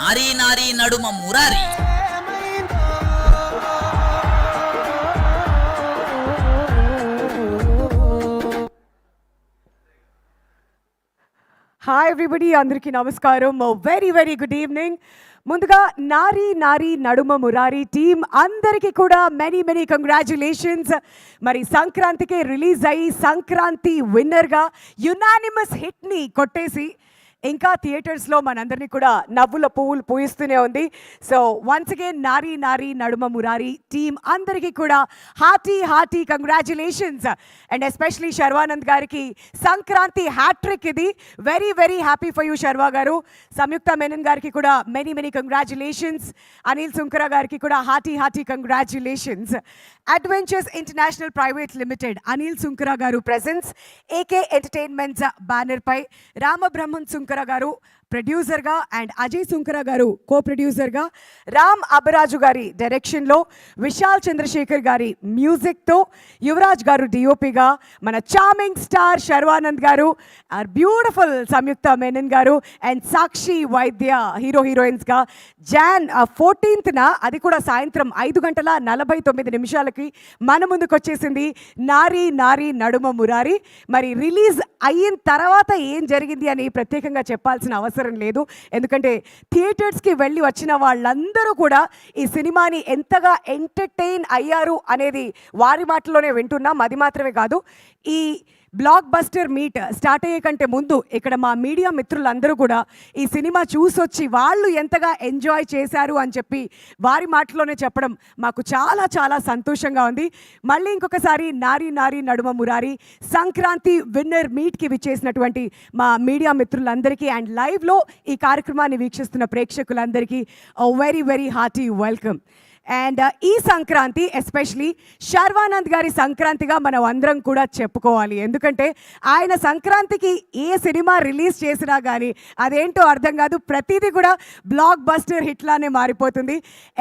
నారీ Naari Naduma Murari. Hi everybody, అందరికీ నమస్కారం. Very very good evening. ముందుగా నారీ నారీ నడుమ మురారి టీమ్ అందరికీ కూడా మెనీ మెనీ కంగ్రాచ్యులేషన్స్. మరి సంక్రాంతికే రిలీజ్ అయ్యి సంక్రాంతి విన్నర్గా యునానిమస్ హిట్ని కొట్టేసి ఇంకా థియేటర్స్లో మనందరినీ కూడా నవ్వుల పువ్వులు పూయిస్తూనే ఉంది. సో వన్స్ అగైన్ నారీ నారీ నడుమ మురారి టీమ్ అందరికీ కూడా hearty congratulations. And especially Sharwanand గారికి సంక్రాంతి హ్యాట్రిక్ ఇది. Very very happy for you Sharwa garu. Samyuktha Menon గారికి కూడా many many congratulations. Anil Sunkara గారికి కూడా hearty congratulations. Adventures international private limited Anil Sunkara garu presence AK entertainments బ్యానర్పై రామబ్రహ్మన్ సుంకర గారు ప్రొడ్యూసర్గా అండ్ అజయ్ సుంకర గారు కో ప్రొడ్యూసర్గా, రామ్ అబరాజు గారి డైరెక్షన్లో, విశాల్ చంద్రశేఖర్ గారి మ్యూజిక్తో, యువరాజ్ గారు డిఓపిగా, మన చార్మింగ్ స్టార్ శర్వానంద్ గారు, ఆర్ బ్యూటిఫుల్ సంయుక్త మేనన్ గారు అండ్ సాక్షి వైద్య హీరోయిన్స్గా జాన్ 14th అది కూడా సాయంత్రం 5:49 మన ముందుకు వచ్చేసింది నారీ నారీ నడుమ మురారి. మరి రిలీజ్ అయిన తర్వాత ఏం జరిగింది అని ప్రత్యేకంగా చెప్పాల్సిన అవసరం లేదు. ఎందుకంటే థియేటర్స్కి వెళ్ళి వచ్చిన వాళ్ళందరూ కూడా ఈ సినిమాని ఎంతగా ఎంటర్టైన్ అయ్యారు అనేది వారి మాటల్లోనే వింటున్నాం. అది మాత్రమే కాదు, ఈ బ్లాక్ బస్టర్ మీట్ స్టార్ట్ అయ్యే కంటే ముందు ఇక్కడ మా మీడియా మిత్రులందరూ కూడా ఈ సినిమా చూసొచ్చి వాళ్ళు ఎంతగా ఎంజాయ్ చేశారు అని చెప్పి వారి మాటలోనే చెప్పడం మాకు చాలా చాలా సంతోషంగా ఉంది. మళ్ళీ ఇంకొకసారి నారీ నారీ నడుమ మురారి సంక్రాంతి విన్నర్ మీట్కి విచ్చేసినటువంటి మా మీడియా మిత్రులందరికీ అండ్ లైవ్లో ఈ కార్యక్రమాన్ని వీక్షిస్తున్న ప్రేక్షకులందరికీ very very hearty welcome. And ఈ సంక్రాంతి ఎస్పెషలీ శర్వానంద్ గారి సంక్రాంతిగా మనం అందరం కూడా చెప్పుకోవాలి. ఎందుకంటే ఆయన సంక్రాంతికి ఏ సినిమా రిలీజ్ చేసినా కానీ అదేంటో అర్థం కాదు, ప్రతిదీ కూడా బ్లాక్ బస్టర్ హిట్లానే మారిపోతుంది.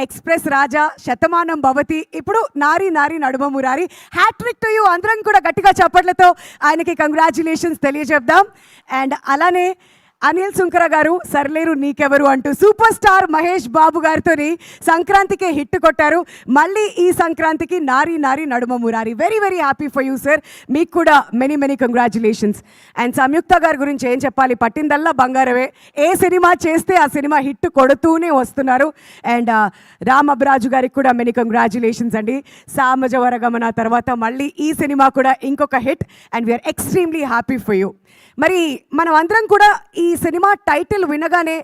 ఎక్స్ప్రెస్ రాజా, శతమానం భవతి, ఇప్పుడు నారీ Naari Naduma Murari. Hat trick to you. అందరం కూడా గట్టిగా చప్పట్లతో ఆయనకి కంగ్రాచ్యులేషన్స్ తెలియజేద్దాం. అండ్ అలానే అనిల్ సుంకర గారు సర్లేరు నీకెవరు అంటూ సూపర్ స్టార్ మహేష్ బాబు గారితో సంక్రాంతికే హిట్ కొట్టారు. మళ్ళీ ఈ సంక్రాంతికి నారీ Naari Naduma Murari. Very very happy for you sir. మీకు కూడా మెనీ మెనీ కంగ్రాచ్యులేషన్స్. అండ్ సంయుక్త గారి గురించి ఏం చెప్పాలి, పట్టిందల్లా బంగారమే. ఏ సినిమా చేస్తే ఆ సినిమా హిట్ కొడుతూనే వస్తున్నారు. అండ్ రామ్ అబరాజు గారికి కూడా మెనీ కంగ్రాచ్యులేషన్స్ అండి. సామజవర గమన తర్వాత మళ్ళీ ఈ సినిమా కూడా ఇంకొక hit and we're extremely happy for you. మరి మనం అందరం కూడా ఈ సినిమా టైటిల్ వినగానే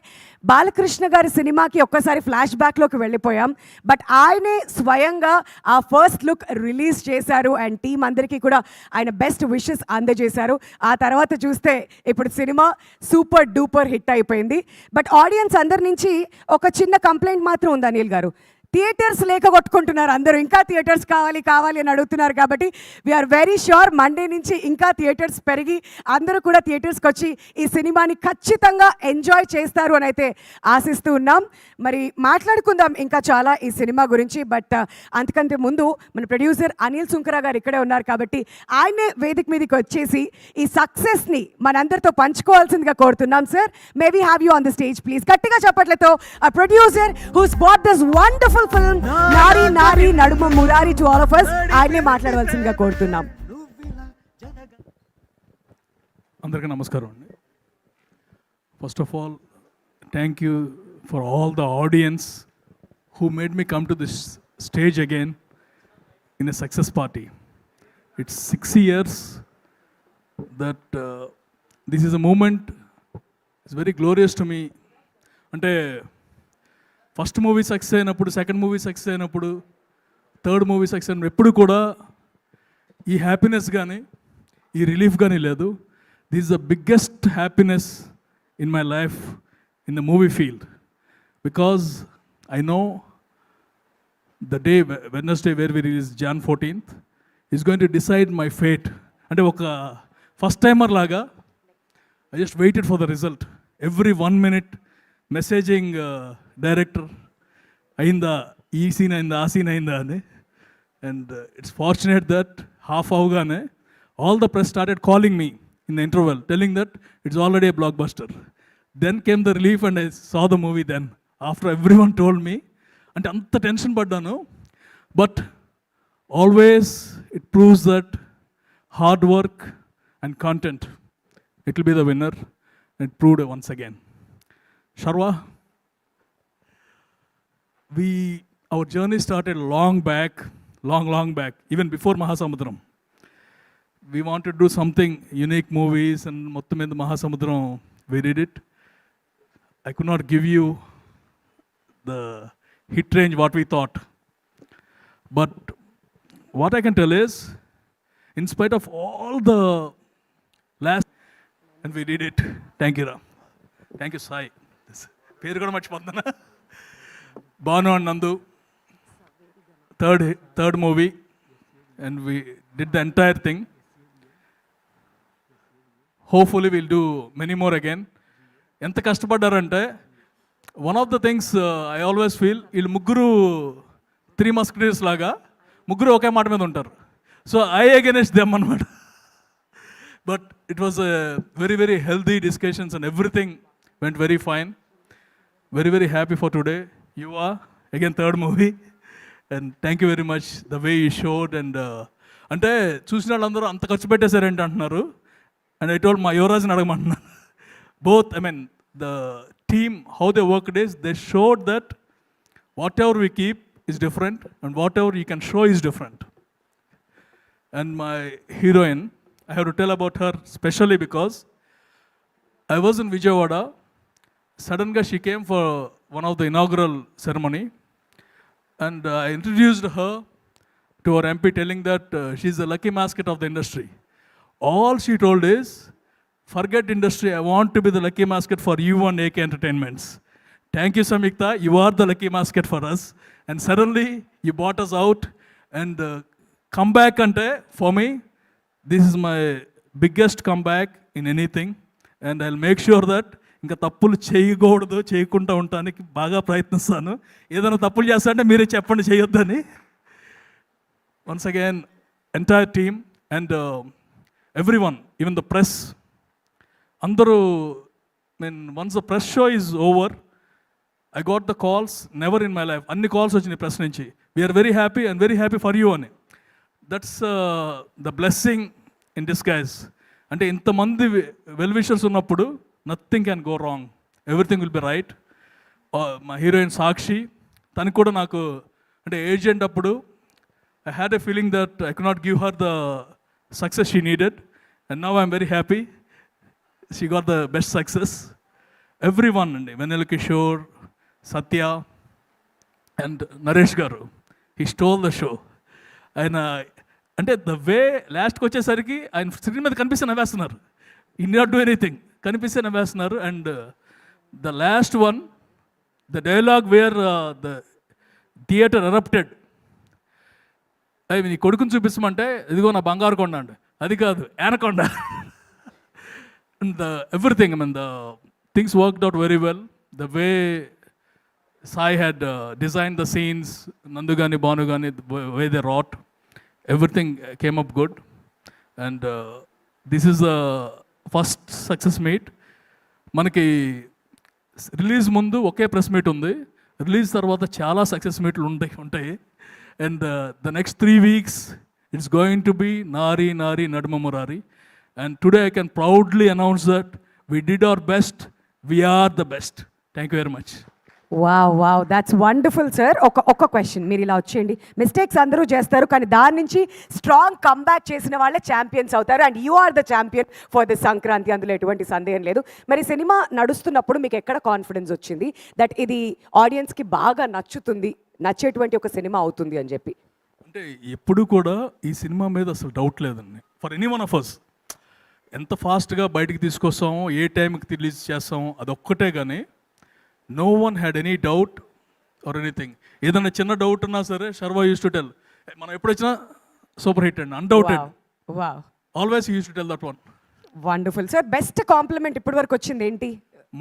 బాలకృష్ణ గారి సినిమాకి ఒక్కసారి ఫ్లాష్ బ్యాక్లోకి వెళ్ళిపోయాం. బట్ ఆయనే స్వయంగా ఆ ఫస్ట్ లుక్ రిలీజ్ చేశారు అండ్ టీం అందరికీ కూడా ఆయన బెస్ట్ విషెస్ అందజేశారు. ఆ తర్వాత చూస్తే ఇప్పుడు సినిమా సూపర్ డూపర్ హిట్ అయిపోయింది. బట్ ఆడియన్స్ అందరి నుంచి ఒక చిన్న కంప్లైంట్ మాత్రం ఉంది అనిల్ గారు. థియేటర్స్ లేక కొట్టుకుంటున్నారు అందరూ, ఇంకా థియేటర్స్ కావాలి అని అడుగుతున్నారు. కాబట్టి వీఆర్ వెరీ ష్యూర్ మండే నుంచి ఇంకా థియేటర్స్ పెరిగి అందరూ కూడా థియేటర్స్కి వచ్చి ఈ సినిమాని ఖచ్చితంగా ఎంజాయ్ చేస్తారు అని అయితే ఆశిస్తూ ఉన్నాం. మరి మాట్లాడుకుందాం ఇంకా చాలా ఈ సినిమా గురించి. బట్ అంతకంటే ముందు మన ప్రొడ్యూసర్ అనిల్ సుంకర గారు ఇక్కడే ఉన్నారు కాబట్టి ఆయనే వేదిక మీదకి వచ్చేసి ఈ సక్సెస్ని మనందరితో పంచుకోవాల్సిందిగా కోరుతున్నాం. Sir, may we have you on the stage please. గట్టిగా చెప్పట్లతో ఆ producer who's bought this wonderful film Naari Naari Naduma Murari to all of us ఆయనే మాట్లాడవలసిందిగా కోరుతున్నాం. అందరికీ నమస్కారం అండి. First of all thank you for all the audience who made me come to this stage again in a success party. It's 6 years that this is a moment, it's very glorious to me. అంటే first movie success అయినప్పుడు, second movie success అయినప్పుడు, third movie success అయినప్పుడు ఎప్పుడు కూడా ఈ happiness కానీ ఈ relief కానీ లేదు. This is the biggest happiness in my life in the movie field because I know the day, Wednesday, where we release Jan 14th, is going to decide my fate. And oka first timer laga, I just waited for the result. Every 1 minute messaging director, ayinda ee scene ayinda aa scene ayinda ane. And it's fortunate that half avugane all the press started calling me in the interval, telling that it's already a blockbuster. Then came the relief and I saw the movie then. After every one told me, అంటే అంత tension పడ్డాను. But always it proves that hard work and content it will be the winner. It proved once again. Sharva, our journey started long back, even before Mahasamudram. We wanted to do something unique movies, and mottam మీద Mahasamudram we did it. I could not give you the hit range what we thought, but what I can tell is, in spite of all the last, and we did it. Thank you, Ram. Thank you, Sai. పేరు కూడా మర్చిపోతున్నా. Banu and Nandu, third movie, and we did the entire thing. Hopefully we'll do many more again. ఎంత కష్టపడ్డారంటే, one of the things I always feel, వీళ్ళు ముగ్గురు 3 musketeers లాగా ముగ్గురు ఒకే మాట మీద ఉంటారు. సో ఐ అగైనెస్ట్ దెమ్ అనమాట. But it was very very healthy discussions and everything went very fine. Very, very happy for today. You are, again, third movie. And thank you very much, the way you showed. And అంటే చూసిన వాళ్ళందరూ అంత ఖర్చు పెట్టేశారేంటి అంటున్నారు. And I told మా యువరాజ్ని అడగమంటున్నాను. Both, I mean the team, how they worked is, they showed that whatever we keep is different and whatever you can show is different. And my heroine, I have to tell about her specially because I was in Vijayawada. Suddenly she came for one of the inaugural ceremony, and I introduced her to our MP, telling that she's the lucky mascot of the industry. All she told is, forget industry, I want to be the lucky mascot for you and AK Entertainments. Thank you, Samyukta, you are the lucky mascot for us. And suddenly you brought us out, and comeback ante, for me, this is my biggest comeback in anything, and I'll make sure that ఇంకా తప్పులు చేయకూడదు, చేయకుండా ఉండటానికి బాగా ప్రయత్నిస్తాను. ఏదైనా తప్పులు చేస్తా అంటే మీరే చెప్పండి చేయొద్దని. Once again entire team and everyone, even the press, అందరూ, mean once the press show is over, I got the calls never in my life. అన్ని కాల్స్ వచ్చినాయి ప్రెస్ నుంచి, we are very happy and very happy for you అని. That's the blessing in disguise. అంటే ఇంతమంది well wishers ఉన్నప్పుడు nothing can go wrong, everything will be right. మా heroine Sakshi, తనకు కూడా నాకు అంటే ఏజెంట్ అప్పుడు I had a feeling that I can not give her the success she needed, and now I'm very happy she got the best success. Every one అండి, వెన్నెల కిషోర్, సత్య and Naresh గారు, he stole the show. ఆయన అంటే the way లాస్ట్కి వచ్చేసరికి ఆయన screen మీద కనిపిస్తే నవ్వేస్తున్నారు. ఈ నాట్ డూ ఎనీథింగ్, కనిపిస్తే నవ్వేస్తున్నారు. And the last one, the dialogue where the theatre erupted. అవి నీ కొడుకుని చూపిస్తామంటే, ఇదిగో నా బంగారు కొండ అండి, అది కాదు anaconda. And the everything, I mean the things worked out very well. The way Sai had designed the scenes, Nandu Gani, Banu Gani, the way they wrought, everything came up good. And this is the first success meet. మనకి release ముందు ఒకే press meet ఉంది, release తర్వాత చాలా success మీట్లు ఉంటాయి. And the next 3 weeks it's going to be Naari Naari Naduma Murari. And today I can proudly announce that we did our best, we're the best. Thank you very much. Wow, that's wonderful sir. ఒక question, మీరు ఇలా వచ్చేయండి. Mistakes అందరూ చేస్తారు, కానీ దాని నుంచి strong comeback చేసిన వాళ్ళే ఛాంపియన్స్ అవుతారు. And you are the champion for the Sankranti, అందులో ఎటువంటి సందేహం లేదు. మరి సినిమా నడుస్తున్నప్పుడు మీకు ఎక్కడ కాన్ఫిడెన్స్ వచ్చింది దట్ ఇది ఆడియన్స్కి బాగా నచ్చేటువంటి ఒక సినిమా అవుతుంది అని చెప్పి? అంటే ఎప్పుడు కూడా ఈ సినిమా మీద అసలు డౌట్ లేదండి. For any one of us, ఎంత ఫాస్ట్గా బయటికి తీసుకొస్తామో, ఏ టైంకి రిలీజ్ చేస్తామో, అదొక్కటే. కానీ no one had any doubt or anything. ఏదైనా చిన్న డౌట్ ఉన్నా సరే, శర్వా యూస్ టు టెల్, మనం ఎప్పుడు వచ్చినా సూపర్ హిట్ అండి, undoubted. Always use to tell that one. Wonderful sir. Best compliment ఇప్పటి వరకు వచ్చింది ఏంటి?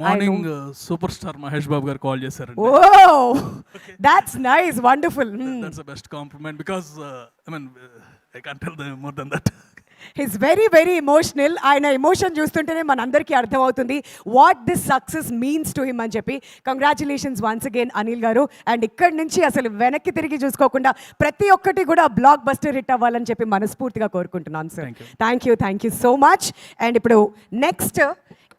Morning superstar Mahesh Babu గారు కాల్ చేశారండి. Oh, that's nice, wonderful. That's the best compliment because I mean I can't tell more than that. His very very emotional. ఆయన emotion చూస్తుంటేనే మనందరికీ అర్థమవుతుంది what this success means to him అని చెప్పి. Congratulations once again Anil గారు. And ఇక్కడి నుంచి అసలు వెనక్కి తిరిగి చూసుకోకుండా ప్రతి ఒక్కటి కూడా బ్లాక్ బస్టర్ హిట్ అవ్వాలని చెప్పి మనస్ఫూర్తిగా కోరుకుంటున్నాను sir. Thank you so much. And ఇప్పుడు నెక్స్ట్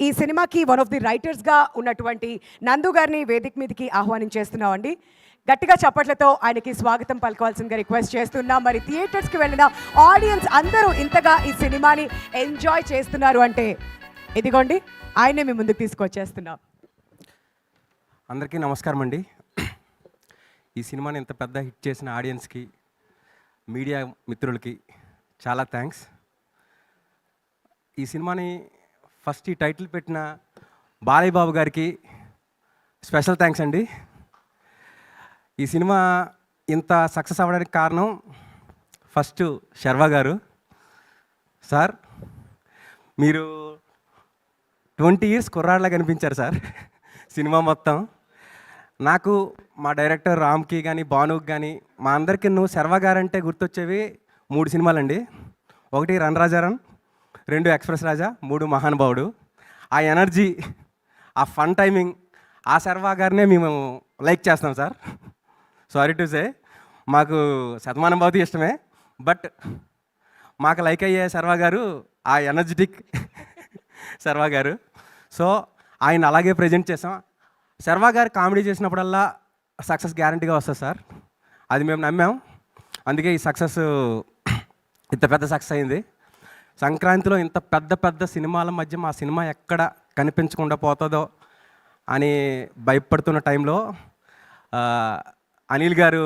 ఈ సినిమాకి వన్ ఆఫ్ ది రైటర్స్గా ఉన్నటువంటి నందు గారిని వేదిక మీదకి ఆహ్వానించేస్తున్నామండి. గట్టిగా చప్పట్లతో ఆయనకి స్వాగతం పలకవలసిందిగా రిక్వెస్ట్ చేస్తున్నా. మరి థియేటర్స్కి వెళ్ళిన ఆడియన్స్ అందరూ ఇంతగా ఈ సినిమాని ఎంజాయ్ చేస్తున్నారు అంటే ఇదిగోండి ఆయనే మీ ముందుకు తీసుకొచ్చేస్తున్నాం. అందరికీ నమస్కారం అండి. ఈ సినిమాని ఇంత పెద్ద హిట్ చేసిన ఆడియన్స్కి, మీడియా మిత్రులకి చాలా థ్యాంక్స్. ఈ సినిమాని ఫస్ట్ ఈ టైటిల్ పెట్టిన బాలయ్య బాబు గారికి స్పెషల్ థ్యాంక్స్ అండి. ఈ సినిమా ఇంత సక్సెస్ అవ్వడానికి కారణం ఫస్ట్ శర్వా గారు. సార్ మీరు 20 years కుర్రాళ్ళ కనిపించారు సార్ సినిమా మొత్తం. నాకు మా డైరెక్టర్ రామ్కి కానీ భానుకి కానీ మా అందరికీ శర్వా గారు అంటే గుర్తొచ్చేవి 3 సినిమాలండి. 1 రన్ 2 ఎక్స్ప్రెస్ రాజా, 3 మహానుభావుడు. ఆ ఎనర్జీ, ఆ ఫన్ టైమింగ్, ఆ శర్వా గారినే మేము లైక్ చేస్తాం సార్. సారీ టు సే, మాకు శతమానం భవతి ఇష్టమే, బట్ మాకు లైక్ అయ్యే శర్వా గారు ఆ ఎనర్జెటిక్ శర్వా గారు. సో ఆయన అలాగే ప్రజెంట్ చేసాం. శర్వా గారు కామెడీ చేసినప్పుడల్లా సక్సెస్ గ్యారంటీగా వస్తుంది సార్. అది మేము నమ్మాం. అందుకే ఈ సక్సెస్ ఇంత పెద్ద సక్సెస్ అయింది. సంక్రాంతిలో ఇంత పెద్ద పెద్ద సినిమాల మధ్య మా సినిమా ఎక్కడ కనిపించకుండా పోతుందో అని భయపడుతున్న టైంలో అనిల్ గారు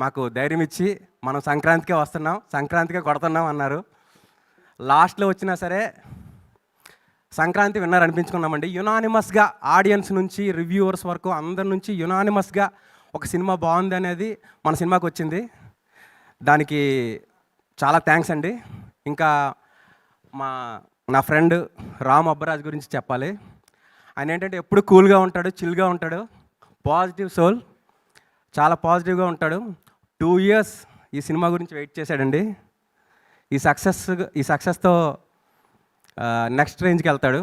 మాకు ధైర్యం ఇచ్చి మనం సంక్రాంతికే వస్తున్నాం, సంక్రాంతికే కొడుతున్నాం అన్నారు. లాస్ట్లో వచ్చినా సరే సంక్రాంతి విన్నర్ అనిపించుకున్నామండి. యునానిమస్గా ఆడియన్స్ నుంచి రివ్యూవర్స్ వరకు అందరి నుంచి యునానిమస్గా ఒక సినిమా బాగుంది అనేది మన సినిమాకి వచ్చింది. దానికి చాలా థ్యాంక్స్ అండి. ఇంకా నా ఫ్రెండ్ రామ్ అబ్బరాజ్ గురించి చెప్పాలి. ఆయన ఏంటంటే ఎప్పుడు కూల్గా ఉంటాడు, చిల్గా ఉంటాడు, పాజిటివ్ సోల్, చాలా పాజిటివ్గా ఉంటాడు. 2 years ఈ సినిమా గురించి వెయిట్ చేశాడండి. ఈ సక్సెస్తో నెక్స్ట్ రేంజ్కి వెళ్తాడు.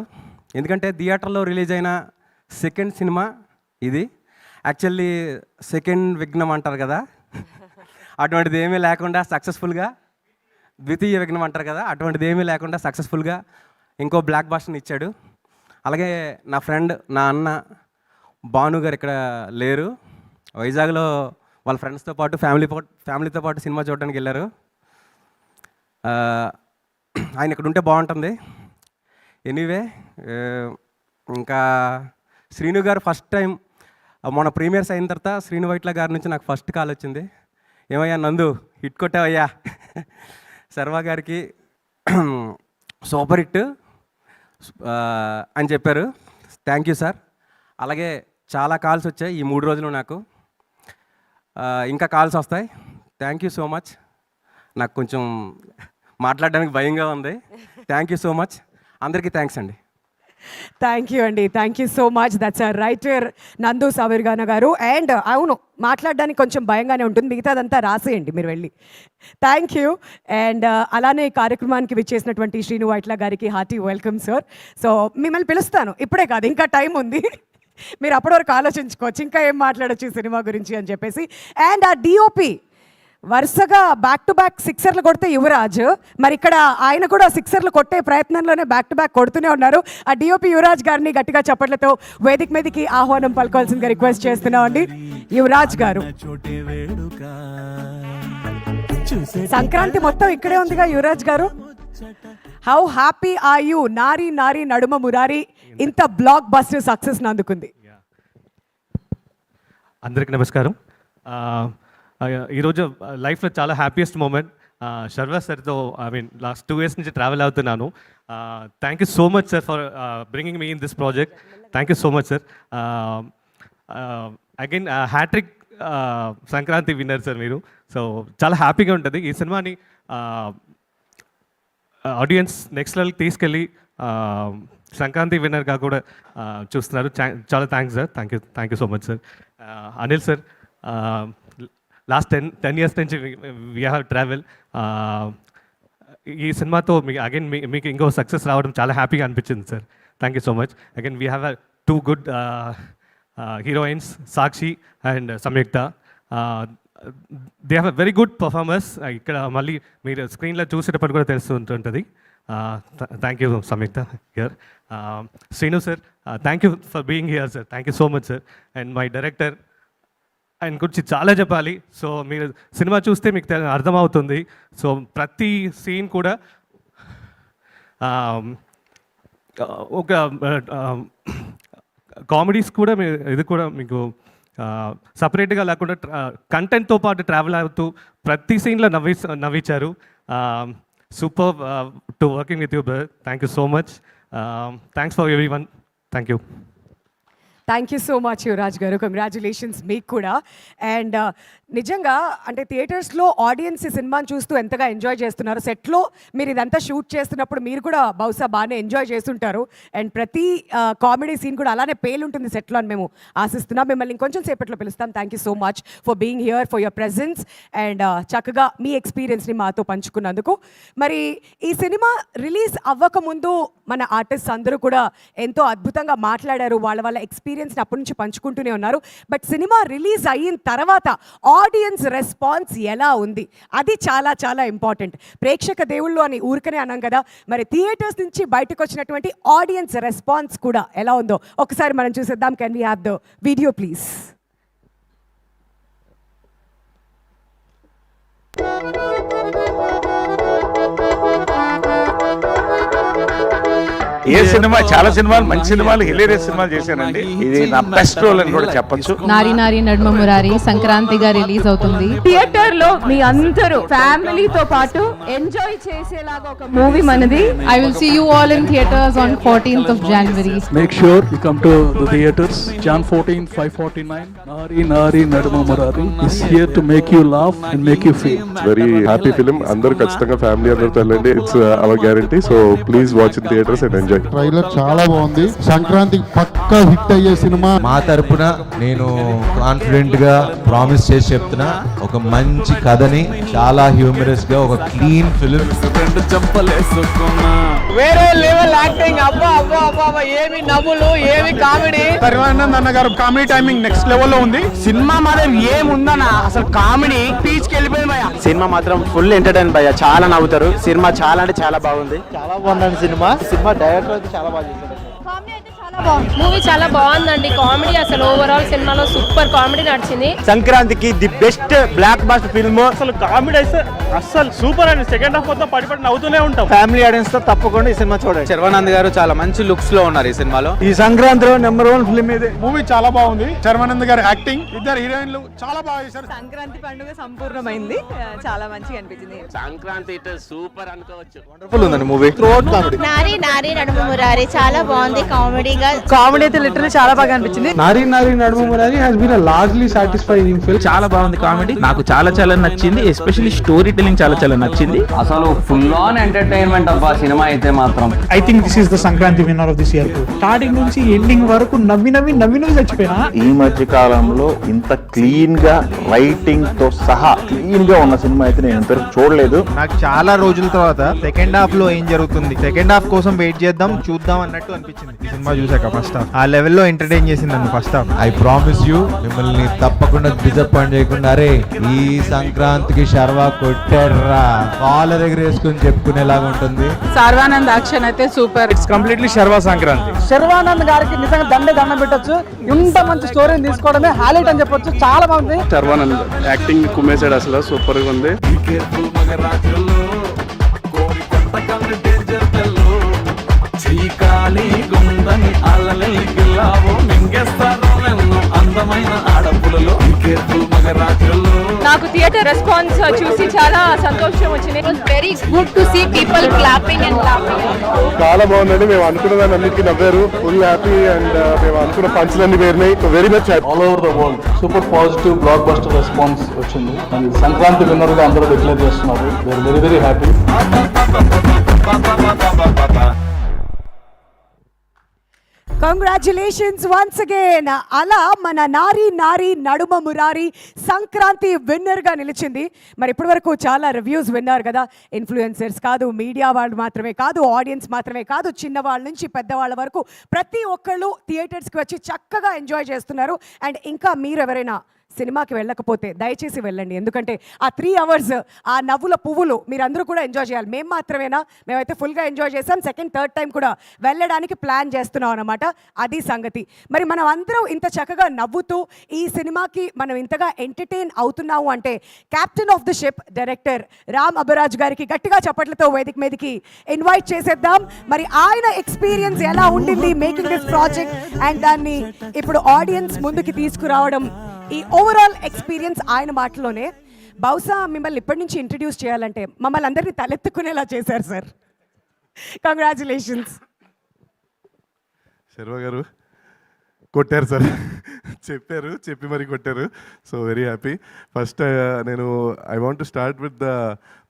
ఎందుకంటే థియేటర్లో రిలీజ్ అయిన సెకండ్ సినిమా ఇది. యాక్చువల్లీ సెకండ్ విఘ్నం అంటారు కదా, అటువంటిది ఏమీ లేకుండా సక్సెస్ఫుల్గా, ద్వితీయ విఘ్నం అంటారు కదా, అటువంటిది ఏమీ లేకుండా సక్సెస్ఫుల్గా ఇంకో బ్లాక్ బాస్టర్ని ఇచ్చాడు. అలాగే నా ఫ్రెండ్, నా అన్న భాను గారు ఇక్కడ లేరు, వైజాగ్లో వాళ్ళ ఫ్రెండ్స్తో పాటు ఫ్యామిలీతో పాటు సినిమా చూడడానికి వెళ్ళారు. ఆయన ఇక్కడ ఉంటే బాగుంటుంది. ఎనీవే, ఇంకా శ్రీను గారు ఫస్ట్ టైం మొన్న ప్రీమియర్స్ అయిన తర్వాత శ్రీను వైట్ల గారి నుంచి నాకు ఫస్ట్ కాల్ వచ్చింది. ఏమయ్యా నందు, హిట్ కొట్టావయ్యా, శర్వా గారికి సూపర్ హిట్ అని చెప్పారు. Thank you sir. అలాగే చాలా కాల్స్ వచ్చాయి ఈ 3 రోజులు నాకు. ఇంకా కాల్స్ వస్తాయి. Thank you so much. నాకు కొంచెం మాట్లాడడానికి భయంగా ఉంది. Thank you so much. అందరికీ థ్యాంక్స్ అండి. థ్యాంక్ యూ అండి. Thank you so much. That's a writer నందు సావిర్గాన గారు. అండ్ అవును, మాట్లాడడానికి కొంచెం భయంగానే ఉంటుంది, మిగతాదంతా రాసేయండి మీరు వెళ్ళి. Thank you. అండ్ అలానే కార్యక్రమానికి విచ్చేసినటువంటి శ్రీను వైట్ల గారికి హార్టీ వెల్కమ్ సార్. సో మిమ్మల్ని పిలుస్తాను, ఇప్పుడే కాదు, ఇంకా టైం ఉంది, మీరు అప్పటి వరకు ఆలోచించుకోవచ్చు ఇంకా ఏం మాట్లాడచ్చు సినిమా గురించి అని చెప్పేసి. అండ్ ఆ డిఓపి వరుసగా బ్యాక్ టు బ్యాక్ సిక్సర్లు కొడితే యువరాజ్, మరి ఇక్కడ ఆయన కూడా సిక్సర్లు కొట్టే ప్రయత్నంలోనే బ్యాక్ టు బ్యాక్ కొడుతూనే ఉన్నారు. ఆ డిఓపి యువరాజ్ గారిని గట్టిగా చప్పట్లతో వేదిక మీదకి ఆహ్వానం పలుకోవాల్సిందిగా రిక్వెస్ట్ చేస్తున్నామండి. యువరాజ్ గారు, సంక్రాంతి మొత్తం ఇక్కడే ఉందిగా Yuvraj garu. How happy are you? Naari Naari Naduma Murari ఇంత బ్లాక్ బస్టర్ సక్సెస్ అందుకుంది. అందరికీ నమస్కారం. ఈరోజు లైఫ్లో చాలా హ్యాపీయెస్ట్ మూమెంట్. శర్వా సార్తో లాస్ట్ 2 years నుంచి ట్రావెల్ అవుతున్నాను. Thank you so much sir for bringing me in this project. Thank you so much sir. Again hat trick Sankranti winner sir మీరు. సో చాలా హ్యాపీగా ఉంటుంది. ఈ సినిమాని ఆడియన్స్ నెక్స్ట్ లెవెల్కి తీసుకెళ్ళి సంక్రాంతి విన్నర్గా కూడా చూస్తున్నారు. చాలా thanks sir. Thank you so much sir. Anil sir, last 10 years నుంచి వీ హ్యావ్ ట్రావెల్. ఈ సినిమాతో మీకు అగైన్ మీకు ఇంకో సక్సెస్ రావడం చాలా హ్యాపీగా అనిపించింది sir. Thank you so much. Again we have two good heroines, Sakshi and Samyuktha. They have very good performers. ఇక్కడ మళ్ళీ మీరు స్క్రీన్లో చూసేటప్పుడు కూడా తెలుస్తుంటుంది. Thank you Samyuktha here. Srinu sir, thank you for being here sir. Thank you so much sir. And my director, ఆయన గురించి చాలా చెప్పాలి. సో మీరు సినిమా చూస్తే మీకు అర్థమవుతుంది. సో ప్రతి సీన్ కూడా ఒక కామెడీస్ కూడా ఇది కూడా మీకు సపరేట్గా లేకుండా కంటెంట్తో పాటు ట్రావెల్ అవుతూ ప్రతి సీన్లో నవ్వించారు. Super to working with you brother. Thank you so much. Thanks for everyone. Thank you. Thank you so much Yuvaraj గారు, కంగ్రాచులేషన్స్ మీకు కూడా. అండ్ నిజంగా అంటే థియేటర్స్లో ఆడియన్స్ ఈ సినిమాని చూస్తూ ఎంతగా ఎంజాయ్ చేస్తున్నారు. సెట్లో మీరు ఇదంతా షూట్ చేస్తున్నప్పుడు మీరు కూడా బహుశా బాగానే ఎంజాయ్ చేస్తుంటారు. అండ్ ప్రతి కామెడీ సీన్ కూడా అలానే పేలుంటుంది సెట్లో అని మేము ఆశిస్తున్నాం. మిమ్మల్ని ఇంకొంచెం సేపట్లో పిలుస్తాం. Thank you so much for being here, for your presence and చక్కగా మీ ఎక్స్పీరియన్స్ని మాతో పంచుకున్నందుకు. మరి ఈ సినిమా రిలీజ్ అవ్వకముందు మన ఆర్టిస్ట్ అందరూ కూడా ఎంతో అద్భుతంగా మాట్లాడారు, వాళ్ళ ఎక్స్పీరియన్స్ని అప్పటి నుంచి పంచుకుంటూనే ఉన్నారు. బట్ సినిమా రిలీజ్ అయిన తర్వాత ఆడియన్స్ రెస్పాన్స్ ఎలా ఉంది, అది చాలా చాలా ఇంపార్టెంట్. ప్రేక్షక దేవుళ్ళు అని ఊరికనే అన్నాం కదా, మరి థియేటర్స్ నుంచి బయటకు వచ్చినటువంటి ఆడియన్స్ రెస్పాన్స్ కూడా ఎలా ఉందో ఒకసారి మనం చూసేద్దాం. Can we have the video please? A cinema, చాలా సినిమాలు, మంచి సినిమాలు, హిలేరియస్ సినిమాలు చేశానండి. ఇది నా బెస్ట్ రోల్ అని కూడా చెప్పొచ్చు. నారీ నారీ నడుమ మురారి సంక్రాంతిగా రిలీజ్ అవుతుంది. థియేటర్ లో మీ అందరూ ఫ్యామిలీతో పాటు ఎంజాయ్ చేసేలాగా ఒక మూవీ మనది. I will see you all in theaters on 14th of January. Make sure you come to the theaters. Jan 14, 5:49. Nari Nari Naduma Murari is here to make you laugh and make you feel. Very happy film. అందరూ ఖచ్చితంగా family అందరితో వెళ్ళండి. It's our guarantee. So please watch in theatres and enjoy. Trailer చాలా బాగుంది. సంక్రాంతికి పక్కా hit అయ్యే cinema. మా తరపున నేను కాన్ఫిడెంట్ గా ప్రామిస్ చేసి చెప్తున్నా, ఒక మంచి కథని చాలా హ్యూమరస్ గా ఒక క్లీన్ ఫిలిం. వేరే లెవెల్ యాక్టింగ్. అబ్బా అబ్బా అబ్బా, ఏమి నవ్వులు, ఏమి కామెడీ. పరివానంద్ అన్న గారు కామెడీ టైమింగ్ నెక్స్ట్ లెవెల్ లో ఉంది. సినిమా మాత్రం ఏముందన్నా, అసలు కామెడీ పీచ్ కెళ్ళిపోయింది భయ్యా. సినిమా మాత్రం ఫుల్ ఎంటర్టైన్ భయ్యా, చాలా నవ్వుతారు. సినిమా చాలా అంటే చాలా బాగుంది. చాలా బాగుందండి సినిమా. డైరెక్టర్ అయితే చాలా బాగా చేశారు. మూవీ చాలా బాగుందండి. కామెడీ అసలు ఓవరాల్ సినిమాలో సూపర్ కామెడీ నడిచింది. సంక్రాంతికి the best block buster film. అసలు కామెడీ అయితే అసలు సూపర్ అండి. సెకండ్ హాఫ్ మొత్తం పడి నవ్వుతూనే ఉంటాం. ఫ్యామిలీ ఆడియన్స్ తో తప్పకుండా ఈ సినిమా చూడండి. శర్వానంద్ గారు చాలా మంచి లుక్స్ లో ఉన్నారు ఈ సినిమాలో. ఈ సంక్రాంతిలో #1 ఫిల్మ్ ఇది. మూవీ చాలా బాగుంది. శర్వానంద్ గారి యాక్టింగ్, ఇద్దరు హీరోయిన్లు చాలా బాగా చేశారు. సంక్రాంతి పండుగ సంపూర్ణమైంది, చాలా మంచిగా అనిపించింది. సంక్రాంతి సూపర్ అనుకోవచ్చు. వండర్ఫుల్ ఉందండి మూవీ. Throughout comedy. నారీ నారీ నడుమ మురారి చాలా బాగుంది. కామెడీగా కామెడీ అయితే లిటరల్లీ చాలా బాగా అనిపించింది. Naari Naari Naduma Murari has been largely satisfying film. చాలా బాగుంది కామెడీ. నాకు చాలా చాలా నచ్చింది. ఎస్పెషల్లీ స్టోరీ టెల్లింగ్ చాలా చాలా నచ్చింది. అసలు ఫుల్ ఆన్ ఎంటర్టైన్మెంట్ అబ్బా సినిమా అయితే మాత్రం. I think this is the Sankranti winner of this year. Starting నుంచి ఎండింగ్ వరకు నవ్వి చచ్చిపోయినా. ఈ మధ్య కాలంలో ఇంత క్లీన్ గా రైటింగ్ తో సహా క్లీన్ గా ఉన్న సినిమా అయితే నేను ఇంతవరకు చూడలేదు. నాకు చాలా రోజుల తర్వాత సెకండ్ హాఫ్ లో ఏం జరుగుతుంది, సెకండ్ హాఫ్ కోసం వెయిట్ చేద్దాం చూద్దాం అన్నట్టు అనిపించింది ఈ సినిమా చూసాక. ఫస్ట్ హాఫ్ ఆ లెవెల్లో ఎంటర్టైన్ చేసింది నన్ను first half. I promise you, మిమ్మల్ని తప్పకుండా డిసప్పాయింట్ చేయకుండా, అరే ఈ సంక్రాంతికి శర్వా కొట్టాడ్రా కాళ్ళ దగ్గర వేసుకుని చెప్పుకునేలాగా ఉంటుంది. సర్వానంద్ యాక్షన్ అయితే super. It's completely Sharwa Sankranti. Sharwanand గారికి నిజంగా దండం పెట్టొచ్చు. ఇంత మంచి స్టోరీని తీసుకోవడమే హైలైట్ అని చెప్పొచ్చు. చాలా బాగుంది. శర్వానంద్ యాక్టింగ్ కుమ్మేశాడు, అసలు సూపర్ గా ఉంది. నాకు థియేటర్ రెస్పాన్స్ చూసి చాలా సంతోషం వచ్చింది. It was very good to see people clapping and clapping. చాలా బాగుందండి. మేము అనుకున్న దాన్ని అన్నిటికీ నవ్వారు. Full happy. అండ్ మేము అనుకున్న పంచులన్నీ వేరినాయి. Very much all over the world super positive blockbuster response వచ్చింది. అండ్ సంక్రాంతి విన్నర్గా అందరూ డిక్లేర్ చేస్తున్నారు. We are very very happy. Congratulations once again. అలా మన నారీ నారీ నడుమ మురారి సంక్రాంతి విన్నర్గా నిలిచింది. మరి ఇప్పటి వరకు చాలా రివ్యూస్ విన్నారు కదా. ఇన్ఫ్లుయెన్సర్స్ కాదు, మీడియా వాళ్ళు మాత్రమే కాదు, ఆడియన్స్ మాత్రమే కాదు, చిన్నవాళ్ళ నుంచి పెద్దవాళ్ళ వరకు ప్రతి ఒక్కళ్ళు థియేటర్స్కి వచ్చి చక్కగా ఎంజాయ్ చేస్తున్నారు. అండ్ ఇంకా మీరు ఎవరైనా సినిమాకి వెళ్ళకపోతే దయచేసి వెళ్ళండి. ఎందుకంటే ఆ 3 hours ఆ నవ్వుల పువ్వులు మీరందరూ కూడా ఎంజాయ్ చేయాలి. మేము మాత్రమేనా, మేమైతే ఫుల్గా ఎంజాయ్ చేసాం. సెకండ్ థర్డ్ టైం కూడా వెళ్ళడానికి ప్లాన్ చేస్తున్నాం అన్నమాట. అది సంగతి. మరి మనం అందరం ఇంత చక్కగా నవ్వుతూ ఈ సినిమాకి మనం ఇంతగా ఎంటర్టైన్ అవుతున్నాము అంటే captain of the ship director Ram Abbaraju గారికి గట్టిగా చప్పట్లతో వేదిక మీదకి ఇన్వైట్ చేసేద్దాం. మరి ఆయన ఎక్స్పీరియన్స్ ఎలా ఉండింది మేకింగ్ దిస్ ప్రాజెక్ట్ అండ్ దాన్ని ఇప్పుడు ఆడియన్స్ ముందుకి తీసుకురావడం, ఈ ఓవరాల్ ఎక్స్పీరియన్స్ ఆయన మాటలోనే. బహుశా మిమ్మల్ని ఇప్పటి నుంచి ఇంట్రడ్యూస్ చేయాలంటే మమ్మల్ని అందరినీ తలెత్తుకునేలా చేశారు సార్. కంగ్రాచులేషన్స్. శర్వ గారు కొట్టారు సార్, చెప్పి మరి కొట్టారు. So very happy. ఫస్ట్ నేను I want to start with the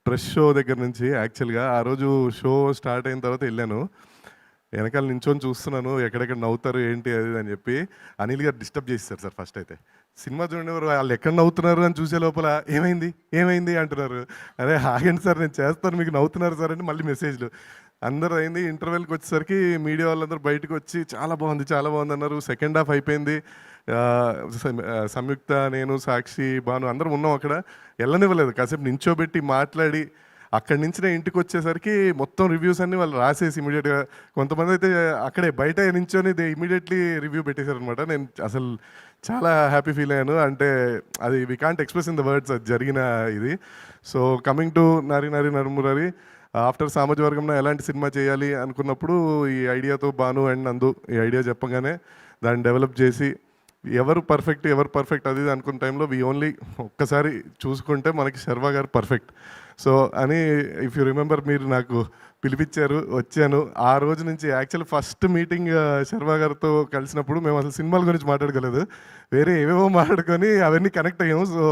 press show దగ్గర నుంచి. యాక్చువల్గా ఆ రోజు షో స్టార్ట్ అయిన తర్వాత వెళ్ళాను, వెనకాల నించొని చూస్తున్నాను ఎక్కడెక్కడ నవ్వుతారు ఏంటి అది అని చెప్పి అనిల్ గారు డిస్టర్బ్ చేస్తారు సార్. ఫస్ట్ అయితే సినిమా చూడండి వాళ్ళు ఎక్కడ నవ్వుతున్నారు అని చూసే లోపల ఏమైంది అంటున్నారు. అరే ఆగండి సార్ నేను చేస్తాను, మీకు నవ్వుతున్నారు సార్ అని మళ్ళీ మెసేజ్లు అందరూ అయింది. ఇంటర్వెల్కి వచ్చేసరికి మీడియా వాళ్ళందరూ బయటకు వచ్చి చాలా బాగుంది అన్నారు. సెకండ్ హాఫ్ అయిపోయింది. సంయుక్త, నేను, సాక్షి, భాను అందరం ఉన్నాం అక్కడ. వెళ్ళనివ్వలేదు, కాసేపు నించోబెట్టి మాట్లాడి అక్కడి నుంచి నేను ఇంటికి వచ్చేసరికి మొత్తం రివ్యూస్ అన్నీ వాళ్ళు రాసేసి ఇమీడియట్గా, కొంతమంది అయితే అక్కడే బయట నించొని ఇమీడియట్లీ రివ్యూ పెట్టేశారనమాట. నేను అసలు చాలా హ్యాపీ ఫీల్ అయ్యాను. అంటే అది we can't express in the words అది జరిగిన ఇది. So coming to Nari Nari Nadumurari, after సామాజిక వర్గంలో ఎలాంటి సినిమా చేయాలి అనుకున్నప్పుడు ఈ ఐడియాతో భాను అండ్ నందు ఈ ఐడియా చెప్పగానే దాన్ని డెవలప్ చేసి ఎవరు పర్ఫెక్ట్ అది అనుకున్న టైంలో వి ఓన్లీ ఒక్కసారి చూసుకుంటే మనకి శర్వ గారు పర్ఫెక్ట్. సో అని ఇఫ్ యూ రిమెంబర్ మీరు నాకు పిలిపించారు, వచ్చాను. ఆ రోజు నుంచి యాక్చువల్ ఫస్ట్ మీటింగ్ శర్వ గారితో కలిసినప్పుడు మేము అసలు సినిమాల గురించి మాట్లాడుకోలేదు, వేరే ఏవేవో మాట్లాడుకొని అవన్నీ కనెక్ట్ అయ్యాము. సో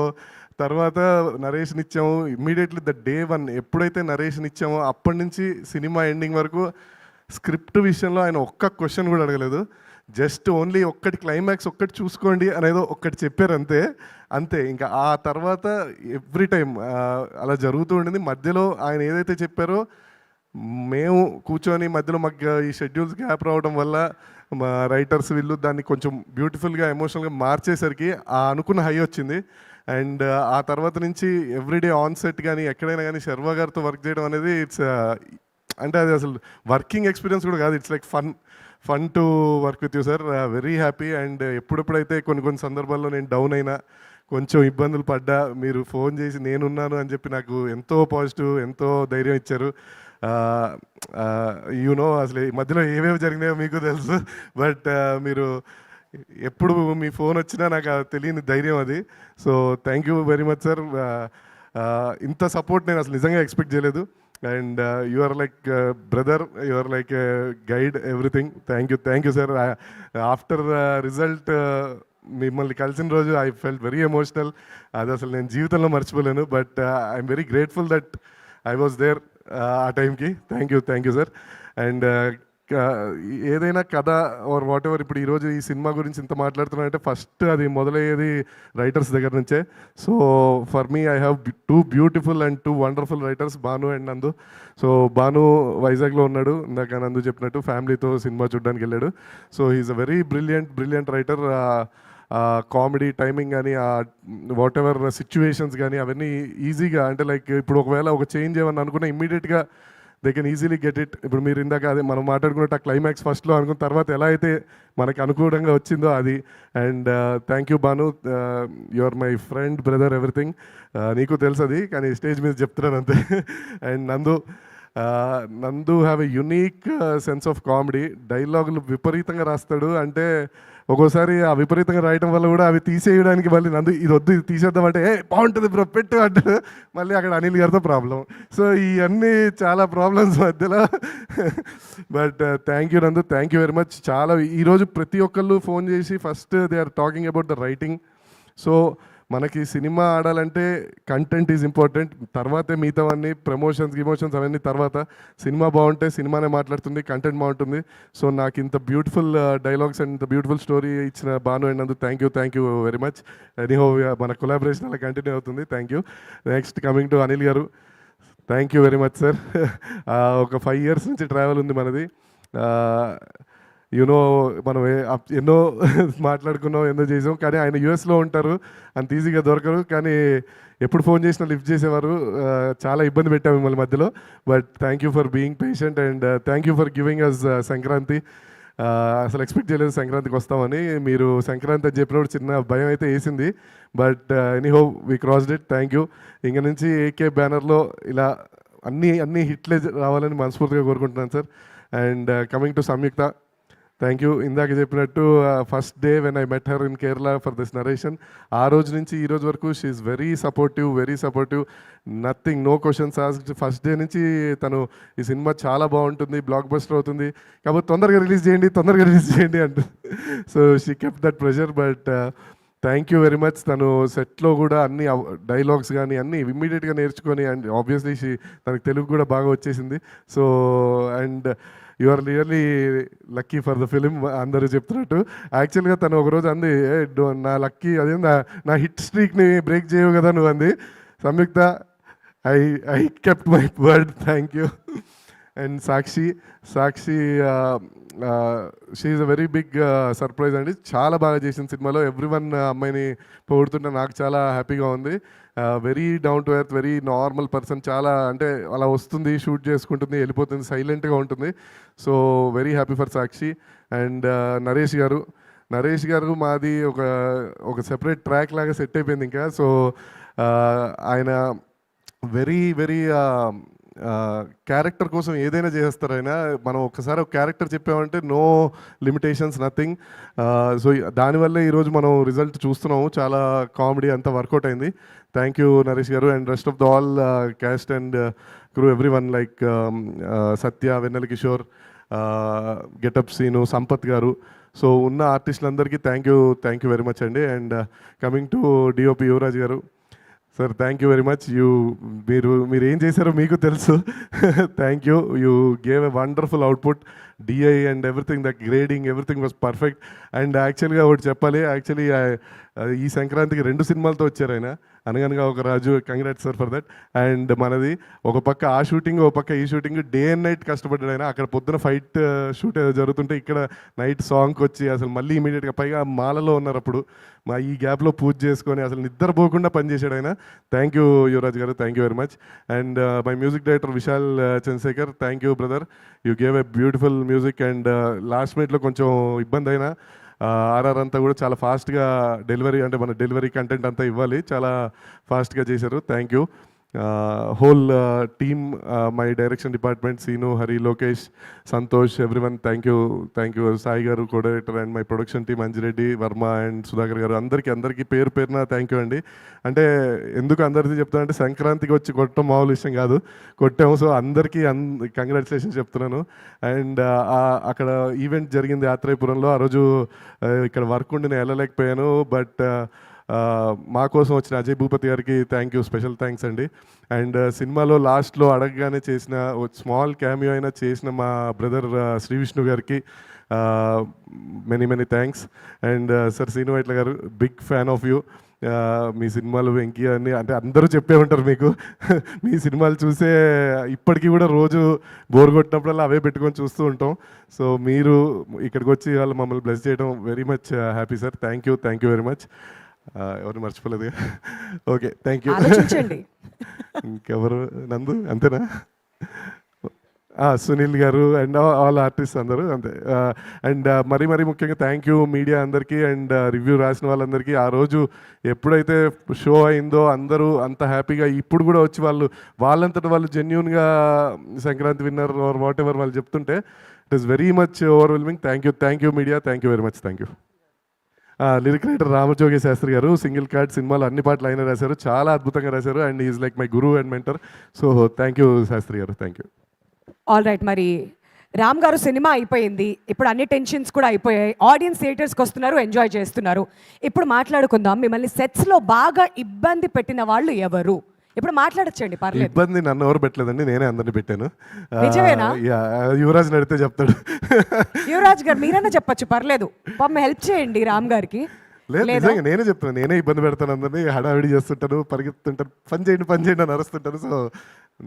తర్వాత నరేషన్ ఇచ్చాము. ఇమ్మీడియట్లీ ద డే 1 ఎప్పుడైతే నరేషన్ ఇచ్చామో అప్పటి నుంచి సినిమా ఎండింగ్ వరకు స్క్రిప్ట్ విషయంలో ఆయన ఒక్క క్వశ్చన్ కూడా అడగలేదు. జస్ట్ ఓన్లీ ఒక్కటి క్లైమాక్స్ ఒక్కటి చూసుకోండి అనేదో ఒక్కటి చెప్పారు అంతే. ఇంకా ఆ తర్వాత ఎవ్రీ టైం అలా జరుగుతూ ఉండింది. మధ్యలో ఆయన ఏదైతే చెప్పారో మేము కూర్చొని మధ్యలో మాకు ఈ షెడ్యూల్స్ గ్యాప్ రావడం వల్ల మా రైటర్స్ వీళ్ళు దాన్ని కొంచెం బ్యూటిఫుల్గా ఎమోషనల్గా మార్చేసరికి ఆ అనుకున్న హై వచ్చింది. అండ్ ఆ తర్వాత నుంచి ఎవ్రీడే ఆన్ సెట్ కానీ ఎక్కడైనా కానీ శర్వ గారితో వర్క్ చేయడం అనేది ఇట్స్ అంటే అది అసలు వర్కింగ్ ఎక్స్పీరియన్స్ కూడా కాదు, it's like fun to work with you sir. Very happy. And ఎప్పుడెప్పుడైతే కొన్ని సందర్భాల్లో నేను డౌన్ అయినా, కొంచెం ఇబ్బందులు పడ్డా, మీరు ఫోన్ చేసి నేనున్నాను అని చెప్పి నాకు ఎంతో పాజిటివ్, ఎంతో ధైర్యం ఇచ్చారు. యూనో అసలు ఈ మధ్యలో ఏమేమి జరిగినాయో మీకు తెలుసు, బట్ మీరు ఎప్పుడు మీ ఫోన్ వచ్చినా నాకు తెలియని ధైర్యం అది. So thank you very much sir. ఇంత సపోర్ట్ నేను అసలు నిజంగా ఎక్స్పెక్ట్ చేయలేదు. And you are like brother, you are like guide, everything. Thank you sir. After result మిమ్మల్ని కలిసిన రోజు ఐ ఫెల్ట్ వెరీ ఎమోషనల్. అది అసలు నేను జీవితంలో మర్చిపోలేను. But I'm very grateful that I was there ఆ టైంకి. Thank you sir. అండ్ ఏదైనా కథ ఆర్ వాట్ ఎవర్, ఇప్పుడు ఈరోజు ఈ సినిమా గురించి ఇంత మాట్లాడుతున్నానంటే ఫస్ట్ అది మొదలయ్యేది రైటర్స్ దగ్గర నుంచే. So for me I have 2 beautiful and 2 wonderful writers, Bhanu and Nandu. So Bhanu వైజాగ్లో ఉన్నాడు, ఇందాక నందు చెప్పినట్టు ఫ్యామిలీతో సినిమా చూడడానికి వెళ్ళాడు. So he's a very brilliant writer. Comedy timing కానీ, వాట్ ఎవర్ సిచ్యువేషన్స్ కానీ అవన్నీ ఈజీగా, అంటే లైక్ ఇప్పుడు ఒకవేళ ఒక చేంజ్ ఏమన్నా అనుకున్నా ఇమ్మీడియట్గా they can easily get it. ఇప్పుడు మీరు ఇందాక అదే మనం మాట్లాడుకున్నట్టు ఆ క్లైమాక్స్ ఫస్ట్లో అనుకున్న తర్వాత ఎలా అయితే మనకు అనుకూలంగా వచ్చిందో అది. And thank you Bhanu, you are my friend, brother, everything. నీకు తెలుసు అది, కానీ స్టేజ్ మీద చెప్తున్నాను అంతే. అండ్ నందు have a unique sense of comedy. డైలాగులు విపరీతంగా రాస్తాడు. అంటే ఒక్కోసారి ఆ విపరీతంగా రాయటం వల్ల కూడా అవి తీసేయడానికి మళ్ళీ నందు ఇది వద్దు ఇది తీసేద్దామంటే బాగుంటుంది బ్రో పెట్టు అంటాడు. మళ్ళీ అక్కడ అనిల్ గారితో ప్రాబ్లం. సో ఇవన్నీ చాలా ప్రాబ్లమ్స్ మధ్యలో. But thank you Nandu, thank you very much. చాలా ఈరోజు ప్రతి ఒక్కళ్ళు ఫోన్ చేసి first they are talking about the writing. So మనకి సినిమా ఆడాలంటే కంటెంట్ ఈజ్ ఇంపార్టెంట్, తర్వాతే మిగతావన్నీ ప్రమోషన్స్ గిమోషన్స్ అవన్నీ తర్వాత. సినిమా బాగుంటే సినిమానే మాట్లాడుతుంది, కంటెంట్ బాగుంటుంది. సో నాకు ఇంత బ్యూటిఫుల్ డైలాగ్స్ అండ్ ఇంత బ్యూటిఫుల్ స్టోరీ ఇచ్చిన Bhanu and Nandu thank you very much. Anyhow మన కొలాబరేషన్ అలా కంటిన్యూ అవుతుంది. Thank you. Next coming to Anil గారు, thank you very much sir. ఒక 5 years నుంచి ట్రావెల్ ఉంది మనది. యూనో మనం ఎన్నో మాట్లాడుకున్నాం, ఎన్నో చేసాం, కానీ ఆయన యూఎస్లో ఉంటారు, అంత ఈజీగా దొరకరు. కానీ ఎప్పుడు ఫోన్ చేసినా లిఫ్ట్ చేసేవారు. చాలా ఇబ్బంది పెట్టాము మిమ్మల్ని మధ్యలో. But thank you for being patient and thank you for giving us Sankranti. అసలు ఎక్స్పెక్ట్ చేయలేదు సంక్రాంతికి వస్తామని. మీరు సంక్రాంతి అని చెప్పినప్పుడు చిన్న భయం అయితే వేసింది. But anyhow we crossed it. Thank you. ఇంక నుంచి ఏకే బ్యానర్లో ఇలా అన్ని హిట్లే రావాలని మనస్ఫూర్తిగా కోరుకుంటున్నాను sir. And coming to Samyuktha, thank you. ఇందాక చెప్పినట్టు first day when I met her in Kerala for this narration, ఆ రోజు నుంచి ఈ రోజు వరకు she is very supportive, nothing, no questions asked. First day నుంచి తను ఈ సినిమా చాలా బాగుంటుంది, బ్లాక్ బస్టర్ అవుతుంది, కాబట్టి తొందరగా రిలీజ్ చేయండి అంటుంది. So she kept that pressure. But thank you very much. తను సెట్లో కూడా అన్ని డైలాగ్స్ కానీ అన్నీ ఇమ్మీడియట్గా నేర్చుకొని, అండ్ ఆబ్వియస్లీ తనకు తెలుగు కూడా బాగా వచ్చేసింది. So and you are really lucky for the film అందరూ చెప్తున్నట్టు. యాక్చువల్గా తను ఒకరోజు అంది, నా లక్కీ అదే నా హిట్ స్ట్రీక్ని బ్రేక్ చేయవు కదా నువ్వు అంది. Samyuktha, I kept my word. Thank you. And Sakshi she is a very big surprise అండి. చాలా బాగా చేసిన సినిమాలో. ఎవ్రీవన్ అమ్మాయిని పొగుడుతుంటే నాకు చాలా హ్యాపీగా ఉంది. Very down to earth, very normal person. చాలా అంటే అలా వస్తుంది, షూట్ చేసుకుంటుంది, వెళ్ళిపోతుంది, సైలెంట్గా ఉంటుంది. So very happy for Sakshi. And Naresh గారు మాది ఒక సెపరేట్ ట్రాక్ లాగా సెట్ అయిపోయింది ఇంకా. సో ఆయన వెరీ క్యారెక్టర్ కోసం ఏదైనా చేస్తారు ఆయన. మనం ఒక్కసారి ఒక క్యారెక్టర్ చెప్పామంటే నో లిమిటేషన్స్, నథింగ్. సో దానివల్లే ఈరోజు మనం రిజల్ట్ చూస్తున్నాము. చాలా కామెడీ అంతా వర్కౌట్ అయింది. థ్యాంక్ యూ నరేష్ గారు. And rest of the all cast and crew, everyone like Satya, Vennela Kishore, getup Seenu, Sampath గారు. సో ఉన్న ఆర్టిస్టులందరికీ థ్యాంక్ యూ వెరీ మచ్ అండి. And coming to DOP Yuvaraj గారు, sir thank you very much. మీరు ఏం చేశారో మీకు తెలుసు. Thank you gave a wonderful output. DI and everything, the grading, everything was perfect. And యాక్చువల్గా ఒకటి చెప్పాలి, యాక్చువల్లీ ఈ సంక్రాంతికి 2 సినిమాలతో వచ్చారు ఆయన. Anaganaga Oka Raju, congrats sir for that. And మనది ఒక పక్క ఆ షూటింగ్, ఒక పక్క ఈ షూటింగ్, డే అండ్ నైట్ కష్టపడ్డాడు ఆయన. అక్కడ పొద్దున ఫైట్ షూట్ జరుగుతుంటే ఇక్కడ నైట్ సాంగ్కి వచ్చి అసలు మళ్ళీ ఇమీడియట్గా, పైగా మాలలో ఉన్నారు అప్పుడు, ఈ గ్యాప్లో పూజ చేసుకొని అసలు నిద్రపోకుండా పనిచేశాడు ఆయన. Thank you Yuvraj garu, thank you very much. And my music director Vishal Chandrashekhar, thank you brother. You gave a beautiful music. And last మినిట్లో కొంచెం ఇబ్బంది అయినా ఆర్ఆర్ అంతా కూడా చాలా ఫాస్ట్గా డెలివరీ, అంటే మన డెలివరీ కంటెంట్ అంతా ఇవ్వాలి, చాలా ఫాస్ట్గా చేశారు. Thank you. Whole team, my direction department, Seenu, Hari, Lokesh, Santosh, everyone, thank you. Sai garu co director, and my production team Anjireddy, Varma and Sudhakar garu, అందరికీ పేరున థ్యాంక్ యూ అండి. అంటే ఎందుకు అందరికీ చెప్తానంటే సంక్రాంతికి వచ్చి కొట్టడం మామూలు విషయం కాదు, కొట్టాము. సో అందరికీ కంగ్రాచులేషన్స్ చెప్తున్నాను. అండ్ అక్కడ ఈవెంట్ జరిగింది ఆత్రేయపురంలో. ఆ రోజు ఇక్కడ వర్క్ ఉండి నేను వెళ్ళలేకపోయాను. బట్ మా కోసం వచ్చిన అజయ్ భూపతి గారికి థ్యాంక్ యూ, స్పెషల్ థ్యాంక్స్ అండి. అండ్ సినిమాలో లాస్ట్లో అడగగానే చేసిన స్మాల్ క్యామియో అయినా చేసిన మా బ్రదర్ శ్రీ విష్ణు గారికి many thanks. And sir Srinu Vaitla గారు, బిగ్ ఫ్యాన్ ఆఫ్ యూ. మీ సినిమాలు వెంకీ అని అంటే అందరూ చెప్పే ఉంటారు మీకు. మీ సినిమాలు చూసే ఇప్పటికీ కూడా రోజు బోర్ కొట్టినప్పుడల్లా అవే పెట్టుకొని చూస్తూ ఉంటాం. సో మీరు ఇక్కడికి వచ్చి వాళ్ళు మమ్మల్ని బ్లెస్ చేయడం very much happy sir. Thank you very much. ఎవరిని మర్చిపోలేదు. Okay, thank you. ఇంకెవరు, నందు అంతేనా? సునీల్ గారు అండ్ ఆల్ ఆర్టిస్ట్ అందరూ అంతే. అండ్ మరీ ముఖ్యంగా థ్యాంక్ యూ మీడియా అందరికీ అండ్ రివ్యూ రాసిన వాళ్ళందరికీ. ఆ రోజు ఎప్పుడైతే షో అయిందో అందరూ అంత హ్యాపీగా, ఇప్పుడు కూడా వచ్చి వాళ్ళంతటా వాళ్ళు జెన్యూన్గా Sankranti winner or whatever వాళ్ళు చెప్తుంటే it is very much overwhelming. Thank you media, thank you very much. Thank you. Lyric writer Ramajogi Sastry garu, single card సినిమాలో అన్ని పాటలు ఆయన రాశారు, చాలా అద్భుతంగా రాశారు. And is like my guru and mentor. So thank you Sastry garu, thank you. All right, మరి రామ్ గారు సినిమా అయిపోయింది, ఇప్పుడు అన్ని టెన్షన్స్ కూడా అయిపోయాయి, ఆడియన్స్ థియేటర్స్కి వస్తున్నారు, ఎంజాయ్ చేస్తున్నారు. ఇప్పుడు మాట్లాడుకుందాం, మిమ్మల్ని సెట్స్లో బాగా ఇబ్బంది పెట్టిన వాళ్ళు ఎవరు? ఇప్పుడు మాట్లాడచ్చండి, పర్లేదు. ఇబ్బంది నన్ను ఎవరు పెట్టలేదండి, నేనే అందరిని పెట్టాను. నిజమేనా? యువరాజ్ నడితే చెప్తాడు. యువరాజ్ గారు మీరన్నా చెప్పచ్చు, పర్లేదు, పాపం హెల్ప్ చేయండి రామ్ గారికి. లేదు నిజంగా నేనే చెప్తాను, నేనే ఇబ్బంది పెడతాను అందరినీ, హడావిడి చేస్తుంటాను, పరిగెత్తుంటాను, పని చేయండి అని అరుస్తుంటాను. సో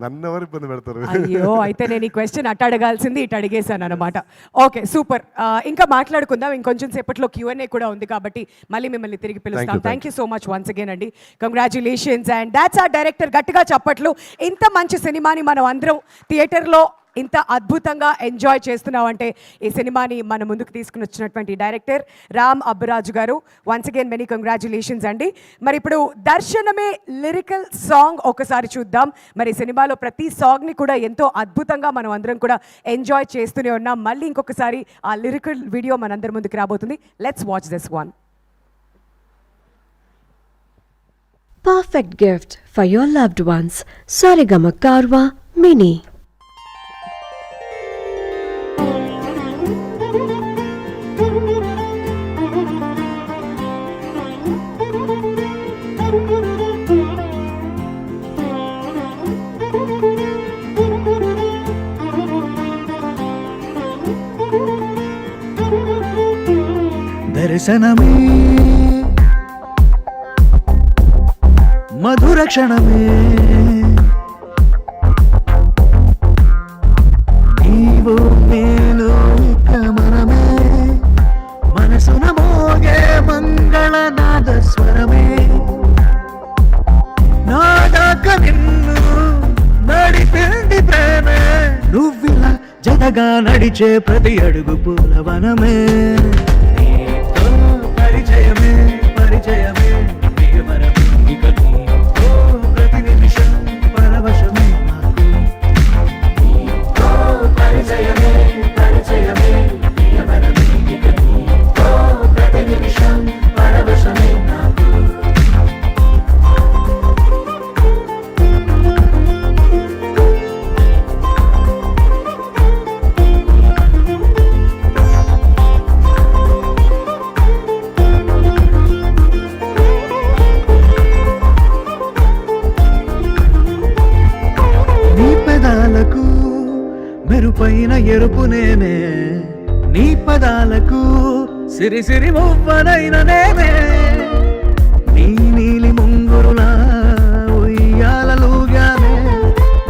నన్ను ఎవరు ఇబ్బంది పెడతారు? అయ్యో, అయితే నేను ఈ క్వశ్చన్ అటు అడగాల్సింది ఇటు అడిగేశాను అనమాట. Okay, super. ఇంకా మాట్లాడుకుందాం, ఇంకొంచెం సేపట్లో Q&A కూడా ఉంది కాబట్టి మళ్ళీ మిమ్మల్ని తిరిగి పిలుస్తాం. Thank you so much once again అండి, congratulations. And that's our director. గట్టిగా చప్పట్లు. ఇంత మంచి సినిమాని మనం అందరం థియేటర్లో ఇంత అద్భుతంగా ఎంజాయ్ చేస్తున్నామంటే ఈ సినిమాని మన ముందుకు తీసుకుని వచ్చినటువంటి డైరెక్టర్ రామ్ అబ్బరాజు గారు. వన్స్ అగైన్ మెనీ కంగ్రాచులేషన్స్ అండి. మరి ఇప్పుడు దర్శనమే లిరికల్ సాంగ్ ఒకసారి చూద్దాం. మరి సినిమాలో ప్రతి సాంగ్ని కూడా ఎంతో అద్భుతంగా మనం అందరం కూడా ఎంజాయ్ చేస్తూనే ఉన్నాం. మళ్ళీ ఇంకొకసారి ఆ లిరికల్ వీడియో మనందరి ముందుకు రాబోతుంది. Let's watch this one. Perfect gift for your loved ones. Sarigama Karwa Mini. దర్శనమే మధుర క్షణమే, నీవు నేను మనమే, మనసున మోగే మంగళనాద స్వరమే, నాదాక నిన్ను నడిపింది ప్రేమే, నువ్విలా జతగా నడిచే ప్రతి అడుగు పూలవనమే, పరిచయమే పరిచయమే ప్రియమరమే, ఇక నీతో ప్రతి నిమిషం పరవశమే నాకు, పరిచయమే పరిచయమే ప్రియమరమే, ఇక నీతో ప్రతి నిమిషం పరవశమే నాకు. మెరుపైన ఎరుపు నేనే, నీ పదాలకు సిరి సిరి మువ్వనైన నేనే, నీ నీలి ముంగురులా ఉయ్యాలలుగానే,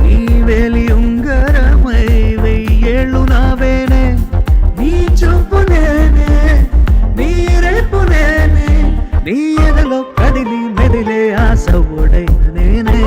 నీ వేలి ఉంగరమై వెయ్యేళ్ళు నావేనే, నీ చూపు నేనే, నీ రేపు నేనే, నీ ఎదలో కదిలి మెదిలే ఆశ ఒడైన నేనే.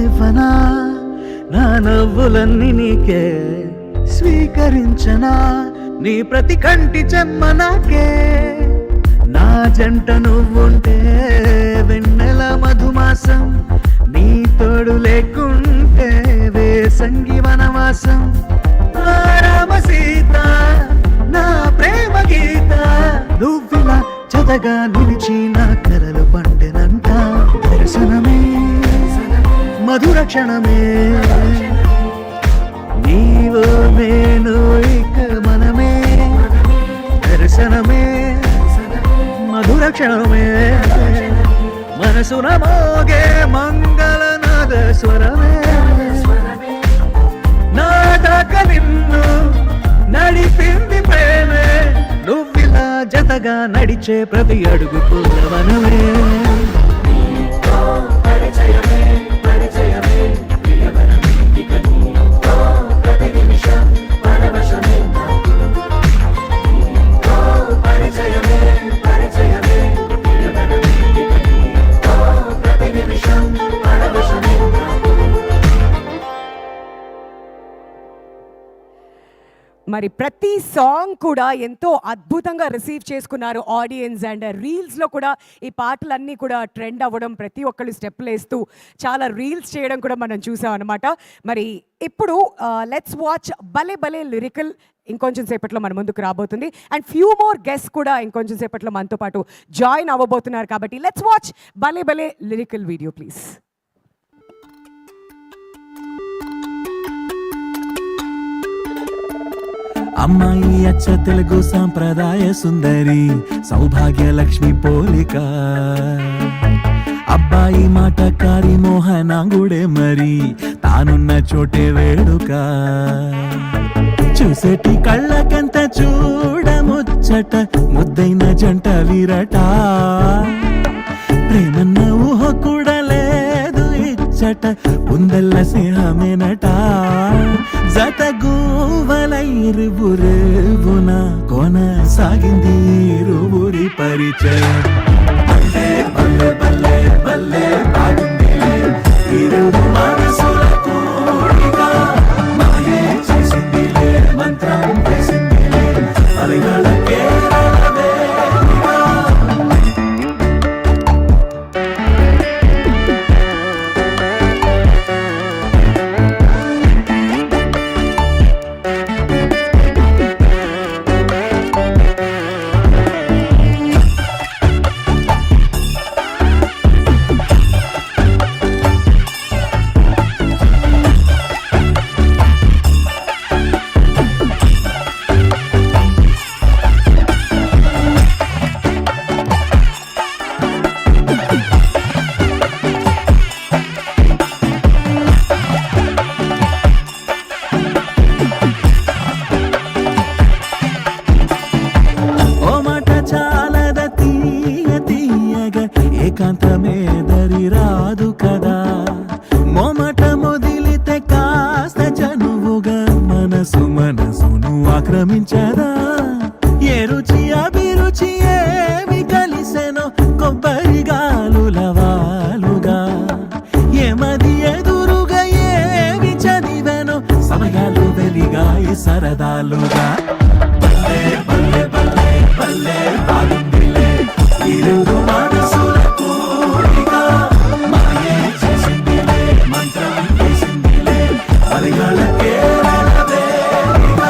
ఇవ్వనా నా నవ్వులన్నీ నీకే, స్వీకరించనా నీ ప్రతి కంటి చెమ్మ నాకే, నా జంట నువ్వుంటే వెన్నెల మధుమాసం, నీ తోడు లేకుంటే వేసంగి వనవాసం, రామ సీత నా ప్రేమ గీత, నువ్విలా జతగా నిలిచి నా కలలు పండినంట, దర్శనమే మధుర క్షణమే, నీవు నేను ఇక మనమే, దర్శనమే మధుర క్షణమే, మనసున మోగే మంగళనాద స్వరమే, నాదాక నిన్ను నడిపింది ప్రేమే, నువ్విలా జతగా నడిచే ప్రతి అడుగు పూలవనమే. మరి ప్రతి సాంగ్ కూడా ఎంతో అద్భుతంగా రిసీవ్ చేసుకున్నారు ఆడియన్స్. అండ్ రీల్స్లో కూడా ఈ పాటలన్నీ కూడా ట్రెండ్ అవ్వడం, ప్రతి ఒక్కళ్ళు స్టెప్లు వేస్తూ చాలా రీల్స్ చేయడం కూడా మనం చూసాం అనమాట. మరి ఇప్పుడు లెట్స్ వాచ్ భలే భలే లిరికల్ ఇంకొంచెం సేపట్లో మన ముందుకు రాబోతుంది. అండ్ ఫ్యూ మోర్ గెస్ట్ కూడా ఇంకొంచెం సేపట్లో మనతో పాటు జాయిన్ అవ్వబోతున్నారు. కాబట్టి లెట్స్ వాచ్ భలే భలే లిరికల్ వీడియో ప్లీజ్. అమ్మాయి అచ్చ తెలుగు సాంప్రదాయ సుందరి, సౌభాగ్య లక్ష్మి పోలిక. అబ్బాయి మాటకారి మోహనాంగుడే మరి, తానున్న చోటే వేడుక. చూసేటి కళ్ళకంత చూడముచ్చట, ముద్దైన జంట వీరట. ప్రేమన్న ఊహ కూడా లేదు ఇచ్చట, ఉందల్ల స్నేహమేనట. జత గూవలైరువురేవున కొనసాగింది ఇరువురి పరిచయం. బల్లే బల్లే బల్లే బల్లే బాగుందిలే ఇరువు మనసుల కోరిక. మాయే చేసిందిలే మంత్రం వేసిందిలే అలగల కేరళ వేదిక. ఏకాంతమే దరి రాదు కదా, మొమట మొదిలితే కాస్త చనువుగా మనసు మనసును ఆక్రమించదా. ఏ రుచి అభిరుచి ఏమి కలిసెనో కొబ్బరి గాలుల వాలుగా. ఏమది ఎదురుగా ఏమి చదివెనో సమయాలు వెలిగాయి సరదాలుగా. బల్లే బల్లే బల్లే బల్లే బాగుందిలే ఇరువు మనసుల కోరిక. మాయే చేసిందిలే మంత్రం వేసిందిలే అలగల కేరళ వేదిక.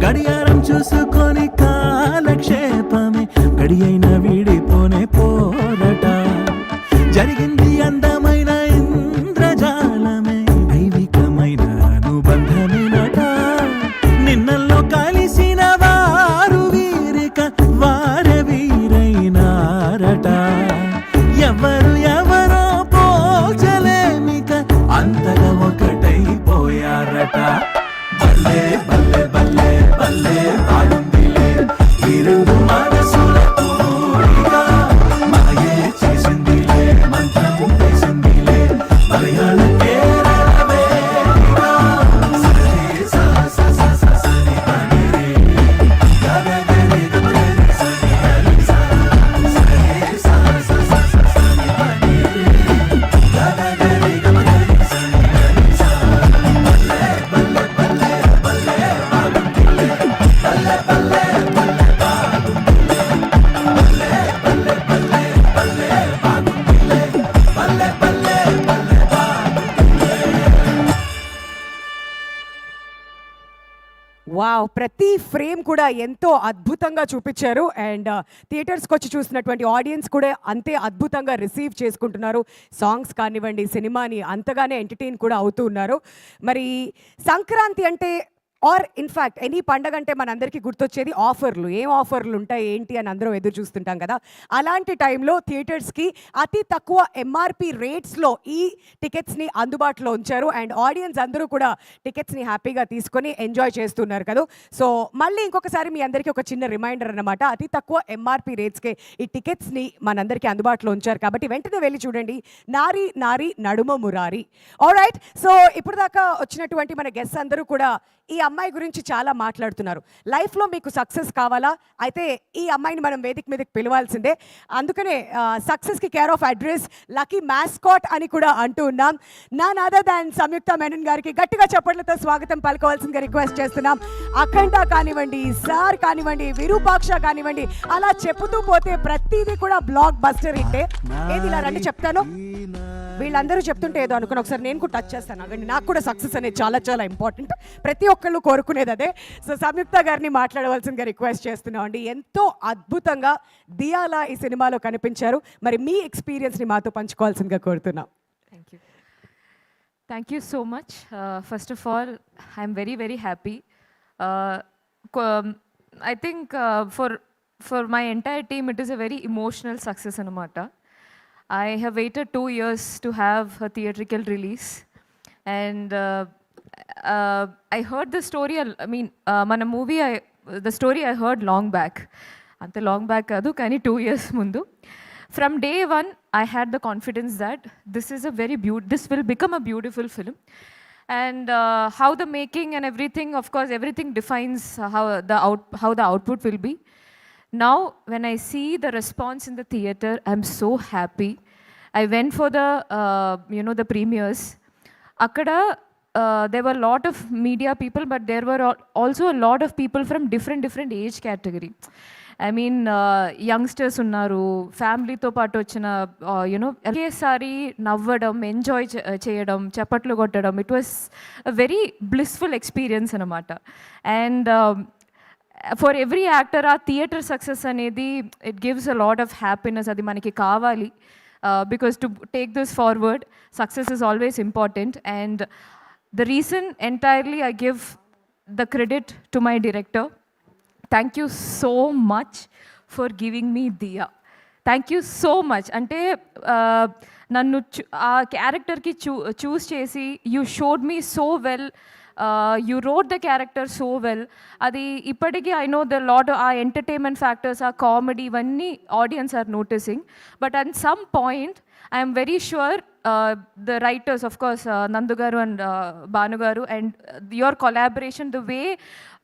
గడియారం చూసుకొని కాలక్షేపమే, గడి అయిన వీడిపోనే పోరట. జరిగింది అందమైన ఇంద్రజాలమే, దైవికమైన అనుబంధమేనట. నిన్నల్లో కలిసిన వారు వీరిక వారే వీరైనారట. ఎవరు ఎవరో పోల్చలేమిక, అంతగా ఒకటైపోయారట. బల్లే బల్లే బల్లే బల్లే బాగుందిలే ఇరువు మనసుల కోరిక. మాయే చేసిందిలే మంత్రం వేసిందిలే మలయాళ కేరళ వేదిక. సరే సా సా సా సా సరి పని రే గగ గరి గరి సరి గరి సా. సరే సా సా సా సా సరి పని రే గగ గరి గరి సరి గరి సా. బల్లే బల్లే బల్లే బల్లే బాగుందిలే బల్లే బల్లే బల్లే బాగుందిలే బల్లే బల్లే బల్లే బల్లే బాగుందిలే బల్లే బల్లే బల్లే బాగుందిలే. వావ్, ప్రతి ఫ్రేమ్ కూడా ఎంతో అద్భుతంగా చూపించారు. అండ్ థియేటర్స్కి వచ్చి చూసినటువంటి ఆడియన్స్ కూడా అంతే అద్భుతంగా రిసీవ్ చేసుకుంటున్నారు. సాంగ్స్ కానివ్వండి, సినిమాని అంతగానే ఎంటర్టైన్ కూడా అవుతూ ఉన్నారు. మరి సంక్రాంతి అంటే ఆర్ ఇన్ఫ్యాక్ట్ ఎనీ పండగ అంటే మనందరికీ గుర్తొచ్చేది ఆఫర్లు. ఏం ఆఫర్లు ఉంటాయి ఏంటి అని అందరం ఎదురు చూస్తుంటాం కదా. అలాంటి టైంలో థియేటర్స్కి అతి తక్కువ ఎంఆర్పి రేట్స్లో ఈ టికెట్స్ని అందుబాటులో ఉంచారు. అండ్ ఆడియన్స్ అందరూ కూడా టికెట్స్ని హ్యాపీగా తీసుకొని ఎంజాయ్ చేస్తున్నారు కదా. సో మళ్ళీ ఇంకొకసారి మీ అందరికీ ఒక చిన్న రిమైండర్ అన్నమాట. అతి తక్కువ ఎంఆర్పి రేట్స్కే ఈ టికెట్స్ని మనందరికీ అందుబాటులో ఉంచారు కాబట్టి వెంటనే వెళ్ళి చూడండి నారీ నారీ నడుమ మురారి. ఆల్రైట్, సో ఇప్పుడు దాకా వచ్చినటువంటి మన గెస్ట్స్ అందరూ కూడా ఈ అమ్మాయి గురించి చాలా మాట్లాడుతున్నారు. లైఫ్లో మీకు సక్సెస్ కావాలా అయితే ఈ అమ్మాయిని మనం వేదిక మీదకి పిలవాల్సిందే. అందుకనే సక్సెస్కి care of address lucky mascot అని కూడా అంటూ ఉన్నాం. నన్ అదర్ దాన్ సంయుక్త మేనన్ గారికి గట్టిగా చప్పట్లతో స్వాగతం పలుకోవాల్సిందిగా రిక్వెస్ట్ చేస్తున్నాం. అఖండ కానివ్వండి, సార్ కానివ్వండి, విరూపాక్ష కానివ్వండి, అలా చెప్పుతూ పోతే ప్రతిదీ కూడా బ్లాక్ బస్టర్ హిట్టే. ఏది ఇలా రండి చెప్తాను. వీళ్ళందరూ చెప్తుంటే ఏదో అనుకుని ఒకసారి నేను కూడా టచ్ చేస్తాను. అగండి, నాకు కూడా సక్సెస్ అనేది చాలా చాలా ఇంపార్టెంట్. ప్రతి ఒక్కళ్ళు కోరుకునేది అదే. సో సంయుక్త గారిని మాట్లాడవలసిందిగా రిక్వెస్ట్ చేస్తున్నాం అండి. ఎంతో అద్భుతంగా దియాలా ఈ సినిమాలో కనిపించారు. మరి మీ ఎక్స్పీరియన్స్ని మాతో పంచుకోవాల్సిందిగా కోరుతున్నాం. Thank you so much. First of all, I'm very, very happy. I think for my entire team, it is a very emotional success anamata. I have waited 2 years to have a theatrical release. And I heard the story, mana movie, the story I heard long back. Ante long back kadu, kani 2 years mundu. From day one, I had the confidence that this will become a beautiful film. And how the making and everything, of course, everything defines how the output will be. Now, when I see the response in the theater, I'm so happy. I went for the, the premieres. Akkada, there were a lot of media people, but there were also a lot of people from different age category. I mean, youngsters unnaru, family to paatu vachina, ఒకేసారి నవ్వడం, enjoy చేయడం, చప్పట్లు కొట్టడం, it was a very blissful experience anamata. And for every actor, our theatre success anedi, it gives a lot of happiness. Adi manaki kavali, because to take this forward, success is always important. And the reason entirely I give the credit to my director. Thank you so much for giving me Diya. Thank you so much. Ante nannu aa character ki choose chesi, you showed me so well. You wrote the character so well. Adi ippadiki I know the lot of our entertainment factors, our comedy, vanni audience are noticing. But at some point, I am very sure the writers, of course, Nandu garu and Banu garu, and your collaboration, the way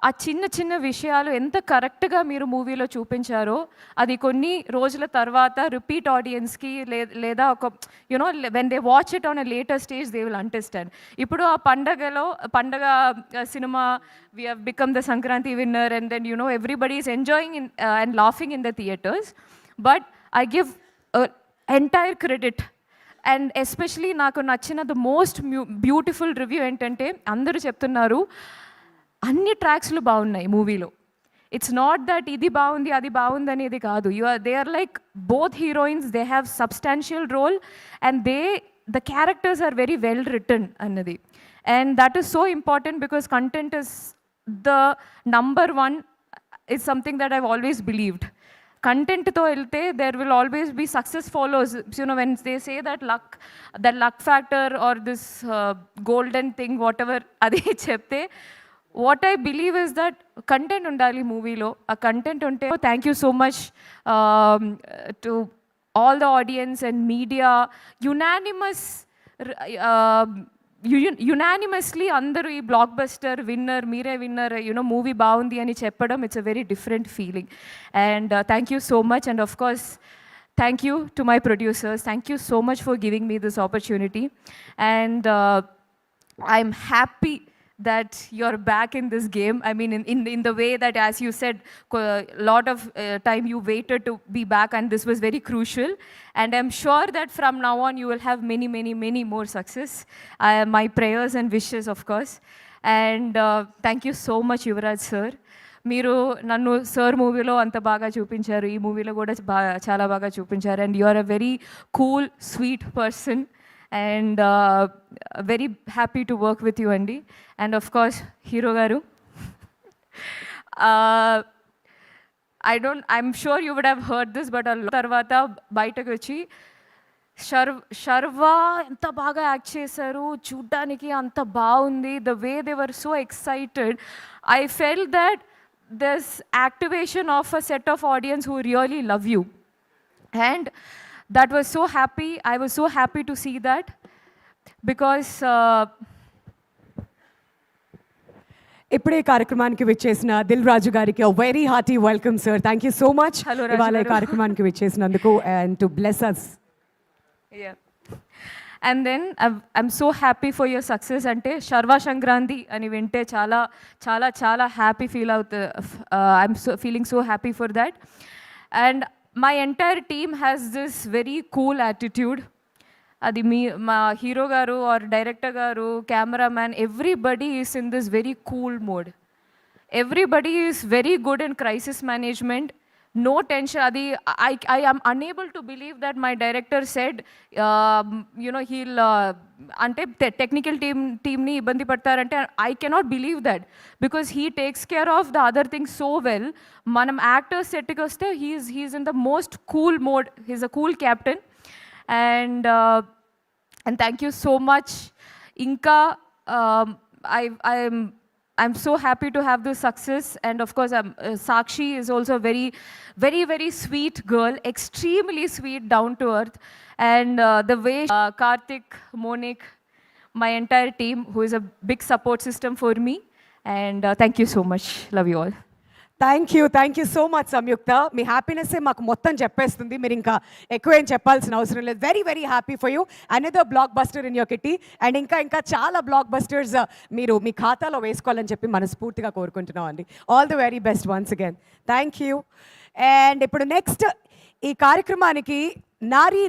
ఆ చిన్న విషయాలు ఎంత కరెక్ట్గా మీరు మూవీలో చూపించారో అది కొన్ని రోజుల తర్వాత రిపీట్ ఆడియన్స్కి లేదా ఒక when they watch it on a later stage they will understand. ఇప్పుడు ఆ పండగ cinema we have become the Sankranti winner, and then everybody is enjoying and laughing in the theatres. But I give entire credit. And especially నాకు నచ్చిన the most beautiful review ఏంటంటే అందరూ చెప్తున్నారు అన్ని ట్రాక్స్లు బాగున్నాయి మూవీలో. ఇట్స్ నాట్ దట్ ఇది బాగుంది అది బాగుంది అనేది కాదు. They are like both heroines, they have substantial role and the characters are very well written అన్నది. And that is so important because content is the number one, is something that I've always believed. కంటెంట్తో వెళ్తే there will always be success follows. When they say that luck factor or this golden thing, whatever అది చెప్తే, what I believe is that content undali movie lo, a content unte. Thank you so much to all the audience and media. Unanimously andaru ee blockbuster winner, mere winner, movie baagundi ani cheppadam, it's a very different feeling. And thank you so much. And of course, thank you to my producers. Thank you so much for giving me this opportunity. And I'm happy that you're back in this game. I mean, in the way that, as you said, a lot of time you waited to be back, and this was very crucial. And I'm sure that from now on you will have many more success. My prayers and wishes, of course. And thank you so much, Yuvraj sir. మీరు నన్ను sir మూవీలో అంత బాగా చూపించారు, ఈ మూవీలో కూడా చాలా బాగా చూపించారు. And you are a very cool, sweet person. And very happy to work with you, Andy. And of course, Hero Garu. I'm sure you would have heard this, but తర్వాత బయటకు వచ్చి శర్వా ఎంత బాగా యాక్ట్ చేశారు, చూడ్డానికి అంత బాగుంది, the way they were so excited. I felt that this activation of a set of audience who really love you, and that was so happy. I was so happy to see that because ఇప్పుడే కార్యక్రమానికి విచ్చేసిన Dil Raju garu very hearty welcome sir. Thank you so much Hello, Raju ఇవాళ ఈ garu. కార్యక్రమానికి విచ్చేసినందుకు and to bless us. Yeah. And then I'm so happy for your success. Ante Sharva Shankranti ani vinte చాలా happy feel out. I'm feeling so happy for that. And my entire team has this very cool attitude. Adi ma hero garu or director garu, cameraman, everybody is in this very cool mode. Everybody is very good in crisis management. No tension. Adi I am unable to believe that my director said, he'll ante technical team ni ibandi padtarante. I cannot believe that because he takes care of the other things so well. Manam actors set ki vaste he's in the most cool mode. He's a cool captain, and thank you so much. Inka I'm so happy to have this success, and of course Sakshi is also a very sweet girl, extremely sweet, down to earth, and the way Karthik, Monique, my entire team, who is a big support system for me, and thank you so much. Love you all. Thank you so much Samyuktha. మీ హ్యాపీనెస్సే మాకు మొత్తం చెప్పేస్తుంది, మీరు ఇంకా ఎక్కువ ఏం చెప్పాల్సిన అవసరం లేదు. Very happy for you. Another block buster in your kitty, and ఇంకా చాలా బ్లాక్ బస్టర్స్ మీరు మీ ఖాతాలో వేసుకోవాలని చెప్పి మనస్ఫూర్తిగా కోరుకుంటున్నాం అండి. All the very best once again. Thank you. And ఇప్పుడు నెక్స్ట్ ఈ కార్యక్రమానికి నారీ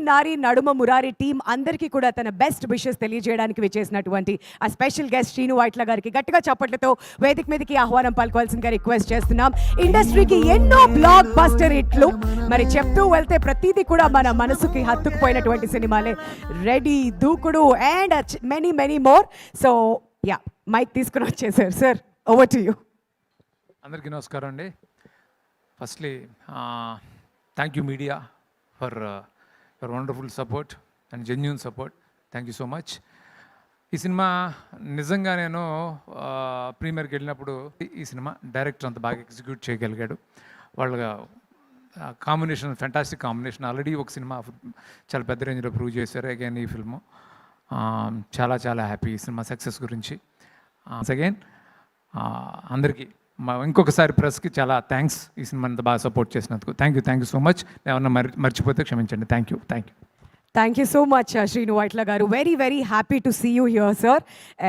నడుమ మురారి టీం అందరికీ కూడా తన బెస్ట్ విషెస్ తెలియజేయడానికి విచ్చేసినటువంటి ఆ స్పెషల్ గెస్ట్ శ్రీను వైట్ల గారికి గట్టిగా చప్పట్లతో వేదిక మీదకి ఆహ్వానం పలుకోవాల్సిందిగా రిక్వెస్ట్ చేస్తున్నాం. ఇండస్ట్రీకి ఎన్నో బ్లాక్ బస్టర్ హిట్లు మరి చెప్తూ వెళ్తే ప్రతిదీ కూడా మన మనసుకి హత్తుకుపోయినటువంటి సినిమాలే. Ready, Dookudu and many more. So yeah, mike తీసుకుని వచ్చేసారు సార్, ఓవర్ టు యూ. అందరికీ నమస్కారం అండి. Firstly thank you media for your wonderful support and genuine support. Thank you so much. ఈ సినిమా నిజంగా నేను ప్రీమియర్కి వెళ్ళినప్పుడు ఈ సినిమా డైరెక్టర్ అంత బాగా ఎగ్జిక్యూట్ చేయగలిగాడు. వాళ్ళ కాంబినేషన్ ఫెంటాస్టిక్ కాంబినేషన్. ఆల్రెడీ ఒక సినిమా చాలా పెద్ద రేంజ్లో ప్రూవ్ చేశారు. అగైన్ ఈ ఫిల్ము చాలా హ్యాపీ ఈ సినిమా సక్సెస్ గురించి. అగైన్ అందరికీ ఇంకొకసారి ప్రెస్కి చాలా థ్యాంక్స్ ఈ సినిమాని బాగా సపోర్ట్ చేసినందుకు. Thank you so much. ఏమన్నా మర్చిపోతే క్షమించండి. Thank you so much Srinu Vaitla garu. Very happy to see you here sir.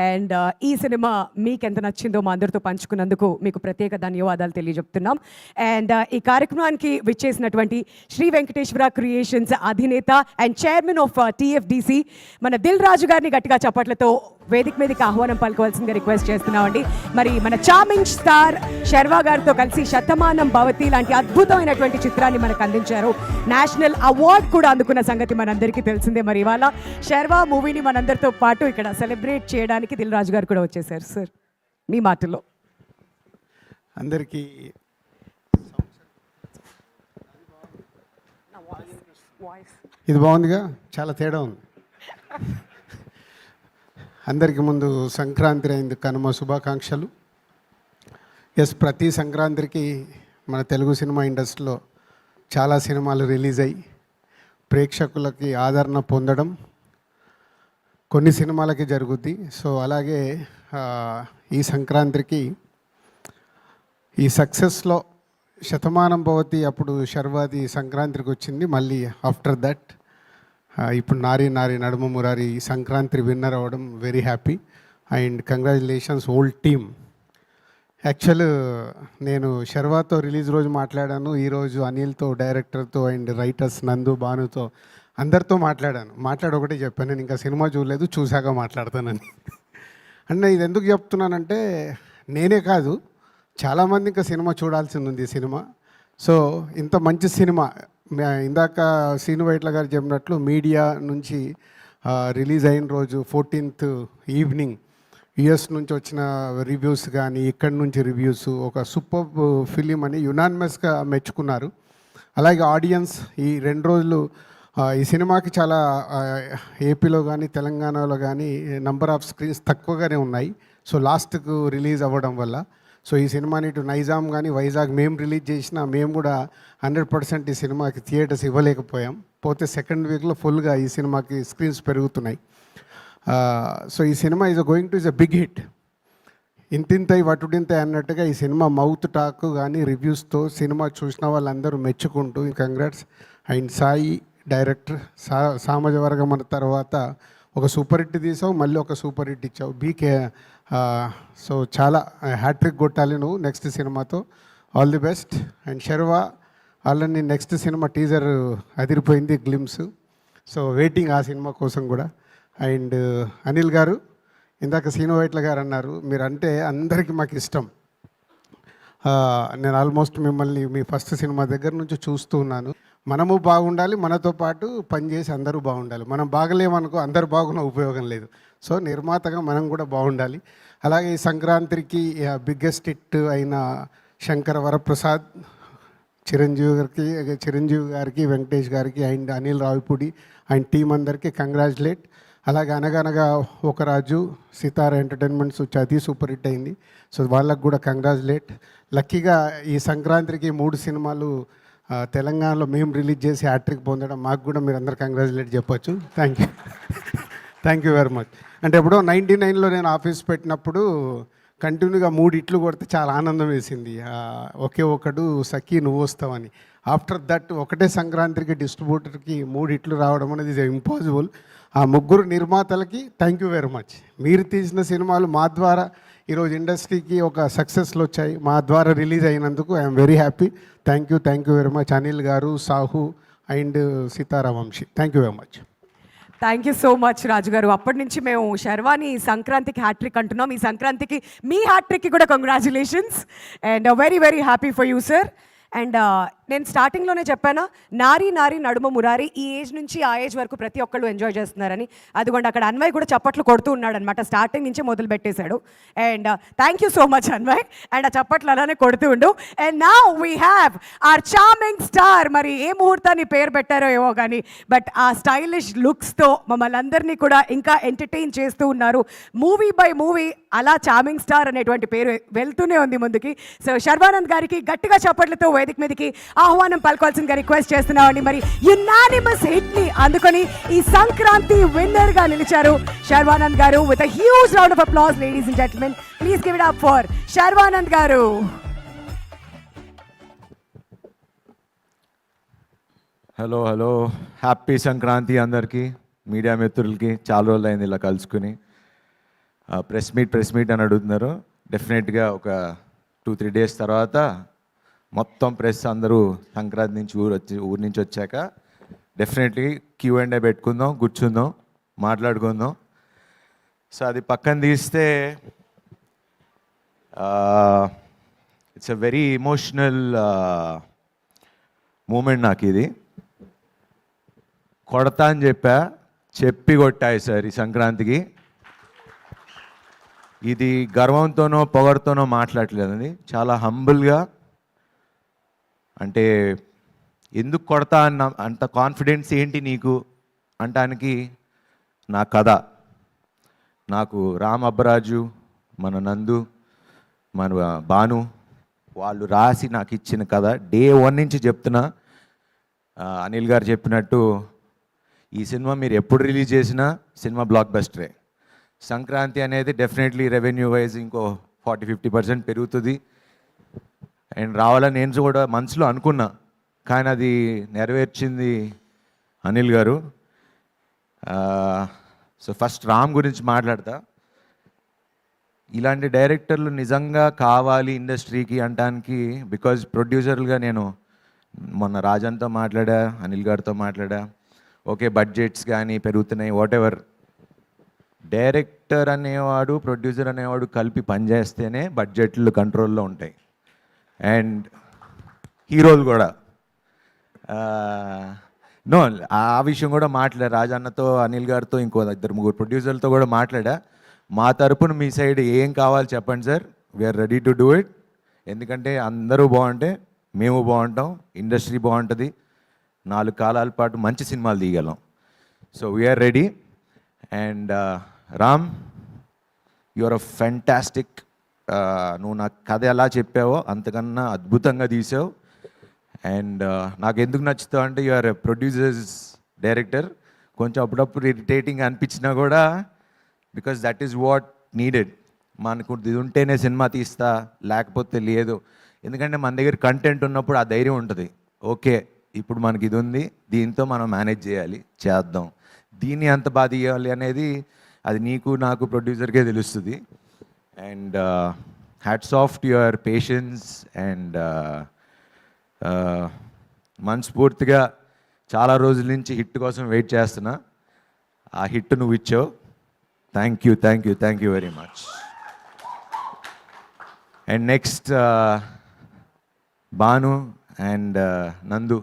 And ఈ సినిమా మీకు ఎంత నచ్చిందో మా అందరితో పంచుకున్నందుకు మీకు ప్రత్యేక ధన్యవాదాలు తెలియజెప్తున్నాం. అండ్ ఈ కార్యక్రమానికి విచ్చేసినటువంటి శ్రీ వెంకటేశ్వర క్రియేషన్స్ అధినేత అండ్ చైర్మన్ ఆఫ్ TFDC మన దిల్ రాజు గారిని గట్టిగా చప్పట్లతో వేదిక మీదకి ఆహ్వానం పలుకోవాల్సిందిగా రిక్వెస్ట్ చేస్తున్నామండి. మరి మన చార్మింగ్ స్టార్ శర్వా గారితో కలిసి శతమానం భవతి లాంటి అద్భుతమైనటువంటి చిత్రాన్ని మనకు అందించారు. నేషనల్ అవార్డ్ కూడా అందుకున్న సంగతి మనందరికీ తెలిసిందే. మరి ఇవాళ శర్వా మూవీని మనందరితో పాటు ఇక్కడ సెలబ్రేట్ చేయడానికి దిల్ రాజు గారు కూడా వచ్చేసారు. సార్, మీ మాటల్లో. అందరికీ ఇది బాగుందిగా, చాలా తేడా ఉంది. అందరికీ ముందు సంక్రాంతి అయింది, కనుమ శుభాకాంక్షలు. ప్రతి సంక్రాంతికి మన తెలుగు సినిమా ఇండస్ట్రీలో చాలా సినిమాలు రిలీజ్ అయ్యి ప్రేక్షకులకి ఆదరణ పొందడం కొన్ని సినిమాలకి జరుగుద్ది. సో అలాగే ఈ సంక్రాంతికి ఈ సక్సెస్లో శతమానం భవతి అప్పుడు శర్వాది సంక్రాంతికి వచ్చింది. మళ్ళీ ఆఫ్టర్ దట్ ఇప్పుడు నారీ నడుమ మురారి సంక్రాంతి విన్నర్ అవ్వడం very happy. And congratulations old team. Actual నేను శర్వాతో రిలీజ్ రోజు మాట్లాడాను, ఈరోజు అనిల్తో, డైరెక్టర్తో అండ్ రైటర్స్ నందు, భానుతో అందరితో మాట్లాడి ఒకటే చెప్పాను, నేను ఇంకా సినిమా చూడలేదు, చూశాక మాట్లాడతానని. అంటే ఇది ఎందుకు చెప్తున్నానంటే నేనే కాదు చాలామంది ఇంకా సినిమా చూడాల్సింది ఉంది ఈ సినిమా. సో ఇంత మంచి సినిమా ఇందాక శ్రీను వైట్ల గారు చెప్పినట్లు మీడియా నుంచి రిలీజ్ అయిన రోజు 14th ఈవినింగ్ యుఎస్ నుంచి వచ్చిన రివ్యూస్ కానీ ఇక్కడి నుంచి రివ్యూస్ ఒక సూపర్ ఫిలిం అని యునానిమస్గా మెచ్చుకున్నారు. అలాగే ఆడియన్స్ ఈ 2 రోజులు ఈ సినిమాకి చాలా ఏపీలో కానీ తెలంగాణలో కానీ నంబర్ ఆఫ్ స్క్రీన్స్ తక్కువగానే ఉన్నాయి. సో లాస్ట్కు రిలీజ్ అవ్వడం వల్ల సో ఈ సినిమాని ఇటు నైజాం కానీ వైజాగ్ మేము రిలీజ్ చేసినా మేము కూడా 100% ఈ సినిమాకి థియేటర్స్ ఇవ్వలేకపోయాం. పోతే సెకండ్ వీక్లో ఫుల్గా ఈ సినిమాకి స్క్రీన్స్ పెరుగుతున్నాయి. సో ఈ cinema is going to is a big hit. ఇంతింతై వటుడింతై అన్నట్టుగా ఈ సినిమా మౌత్ టాక్ కానీ రివ్యూస్తో సినిమా చూసిన వాళ్ళందరూ మెచ్చుకుంటూ congrats. And Sai director Samajavaragamana అన్న తర్వాత ఒక సూపర్ హిట్ తీసావు, మళ్ళీ ఒక సూపర్ హిట్ ఇచ్చావు. బీకే సో చాలా హ్యాట్రిక్ కొట్టాలి నువ్వు నెక్స్ట్ సినిమాతో. All the best. And Sharwa already next cinema teaser అదిరిపోయింది, గ్లిమ్స్. సో వెయిటింగ్ ఆ సినిమా కోసం కూడా. అండ్ అనిల్ గారు, ఇందాక సీను వైట్ల గారు అన్నారు, మీరంటే అందరికీ మాకు ఇష్టం. నేను ఆల్మోస్ట్ మిమ్మల్ని మీ ఫస్ట్ సినిమా దగ్గర నుంచి చూస్తూ ఉన్నాను. మనము బాగుండాలి, మనతో పాటు పనిచేసి అందరూ బాగుండాలి. మనం బాగలేమనుకో అందరు బాగున్న ఉపయోగం లేదు. సో నిర్మాతగా మనం కూడా బాగుండాలి. అలాగే ఈ సంక్రాంతికి బిగ్గెస్ట్ హిట్ అయిన శంకర వరప్రసాద్, చిరంజీవి గారికి వెంకటేష్ గారికి and Anil Ravipudi and team అందరికీ కంగ్రాచులేట్. అలాగే అనగనగా ఒక రాజు, సితారా ఎంటర్టైన్మెంట్స్ అది సూపర్ హిట్ అయింది. సో వాళ్ళకు కూడా కంగ్రాచులేట్. లక్కీగా ఈ సంక్రాంతికి 3 సినిమాలు తెలంగాణలో మేము రిలీజ్ చేసి హ్యాట్రిక్ పొందడం మాకు కూడా మీరు అందరు కంగ్రాచులేట్ చెప్పొచ్చు. Thank you very much. అంటే ఎప్పుడో 99లో నేను ఆఫీస్ పెట్టినప్పుడు కంటిన్యూగా 3 హిట్లు కొడితే చాలా ఆనందం వేసింది. ఒకే ఒకడు సఖీ నువ్వు వస్తావని. ఆఫ్టర్ దట్ ఒకటే సంక్రాంతికి డిస్ట్రిబ్యూటర్కి 3 హిట్లు రావడం అనేది ఇస్ ఇంపాసిబుల్. ఆ 3 నిర్మాతలకి థ్యాంక్ యూ వెరీ మచ్. మీరు తీసిన సినిమాలు మా ద్వారా ఈరోజు ఇండస్ట్రీకి ఒక సక్సెస్లు వచ్చాయి, మా ద్వారా రిలీజ్ అయినందుకు I'm very happy. Thank you very much Anil garu, Sahu and Sitara Vamsi. Thank you very much. Thank you so much Raju garu. అప్పటి నుంచి మేము శర్వాని సంక్రాంతికి హ్యాట్రిక్ అంటున్నాం. ఈ సంక్రాంతికి మీ హ్యాట్రిక్కి కూడా congratulations and very very happy for you sir. And నేను స్టార్టింగ్లోనే చెప్పాను, నారీ నడుమ మురారి ఈ ఏజ్ నుంచి ఆ ఏజ్ వరకు ప్రతి ఒక్కళ్ళు ఎంజాయ్ చేస్తున్నారని. అదిగోండి అక్కడ అన్వయ్ కూడా చప్పట్లు కొడుతూ ఉన్నాడు అనమాట, స్టార్టింగ్ నుంచే మొదలు పెట్టేశాడు. And thank you so much Anvay. And ఆ చప్పట్లు అలానే కొడుతూ ఉండు. And now we have our charming star. మరి ఏ ముహూర్తాన్ని పేరు పెట్టారో ఏవో కానీ బట్ ఆ స్టైలిష్ లుక్స్తో మమ్మల్ని అందరినీ కూడా ఇంకా ఎంటర్టైన్ చేస్తూ ఉన్నారు. మూవీ బై మూవీ అలా చార్మింగ్ స్టార్ అనేటువంటి పేరు వెళ్తూనే ఉంది ముందుకి. సో శర్వానంద్ గారికి గట్టిగా చప్పట్లతో వేదిక మీదకి ఆహ్వానం పలుకోవాల్సిందిగా రిక్వెస్ట్ చేస్తున్నామండి. మరి యునానిమస్ హిట్ ని అందుకొని ఈ సంక్రాంతి విన్నర్ గా నిలిచారు Sharwanand garu. With a huge round of applause ladies and gentlemen, please give it up for Sharwanand garu. Hello happy Sankranti అందరికీ, మీడియా మిత్రులకి. చాలా రోజులు అయింది ఇలా కలుసుకుని. ప్రెస్ మీట్ అని అడుగుతున్నారు. డెఫినెట్గా ఒక 2-3 డేస్ తర్వాత మొత్తం ప్రెస్ అందరూ సంక్రాంతి నుంచి ఊరి నుంచి వచ్చాక డెఫినెట్లీ Q&A పెట్టుకుందాం, కూర్చుందాం, మాట్లాడుకుందాం. సో అది పక్కన తీస్తే it's a very emotional moment నాకు ఇది. కొడతా అని చెప్పి కొట్టాయి సార్ ఈ సంక్రాంతికి. ఇది గర్వంతోనో పొగరుతోనో మాట్లాడలేదండి, చాలా హంబుల్గా. అంటే ఎందుకు కొడతా అన్న అంత కాన్ఫిడెన్స్ ఏంటి నీకు అంటానికి నా కథ. నాకు రామ్ అబ్బరాజు, మన నందు, మన భాను వాళ్ళు రాసి నాకు ఇచ్చిన కథ. డే 1 నుంచి చెప్తున్నా, అనిల్ గారు చెప్పినట్టు ఈ సినిమా మీరు ఎప్పుడు రిలీజ్ చేసినా సినిమా బ్లాక్ బస్టరే. సంక్రాంతి అనేది డెఫినెట్లీ రెవెన్యూ వైజ్ ఇంకో 40-50% పెరుగుతుంది అండ్ రావాలని నేను కూడా మనసులో అనుకున్నా. కానీ అది నెరవేర్చింది అనిల్ గారు. సో ఫస్ట్ రామ్ గురించి మాట్లాడతా. ఇలాంటి డైరెక్టర్లు నిజంగా కావాలి ఇండస్ట్రీకి అంటానికి. బికాజ్ ప్రొడ్యూసర్లుగా నేను మొన్న రాజన్తో మాట్లాడా, అనిల్ గారితో మాట్లాడా. ఓకే బడ్జెట్స్ కానీ పెరుగుతున్నాయి, వాట్ ఎవర్. డైరెక్టర్ అనేవాడు, ప్రొడ్యూసర్ అనేవాడు కలిపి పనిచేస్తేనే బడ్జెట్లు కంట్రోల్లో ఉంటాయి. అండ్ హీరోలు కూడా నో ఆ విషయం కూడా మాట్లాడా. రాజన్నతో, అనిల్ గారితో, ఇంకో 2-3 ప్రొడ్యూసర్లతో కూడా మాట్లాడా. మా తరపున మీ సైడ్ ఏం కావాలి చెప్పండి sir, we're ready to do it. ఎందుకంటే అందరూ బాగుంటే మేము బాగుంటాం, ఇండస్ట్రీ బాగుంటుంది, 4 కాలాల పాటు మంచి సినిమాలు తీయగలం. So we're ready. And Ram, your a fantastic. నువ్వు నాకు కథ ఎలా చెప్పావో అంతకన్నా అద్భుతంగా తీసావు. అండ్ నాకు ఎందుకు నచ్చుతావు అంటే యువర్ ప్రొడ్యూసర్స్ డైరెక్టర్. కొంచెం అప్పుడప్పుడు ఇరిటేటింగ్ అనిపించినా కూడా because that is what needed. మనకు ఇది ఉంటేనే సినిమా తీస్తా, లేకపోతే లేదు. ఎందుకంటే మన దగ్గర కంటెంట్ ఉన్నప్పుడు ఆ ధైర్యం ఉంటుంది. ఓకే, ఇప్పుడు మనకి ఇది ఉంది, దీంతో మనం మేనేజ్ చేయాలి, చేద్దాం. దీన్ని ఎంత బాగా తీయాలి అనేది అది నీకు నాకు ప్రొడ్యూసర్కే తెలుస్తుంది. And hats off to your patience. And మనస్ఫూర్తిగా చాలా రోజుల నుంచి హిట్ కోసం వెయిట్ చేస్తున్నా. ఆ హిట్ నువ్వు ఇచ్చావు. Thank you, thank you, thank you very much. And next Bhanu and నందు.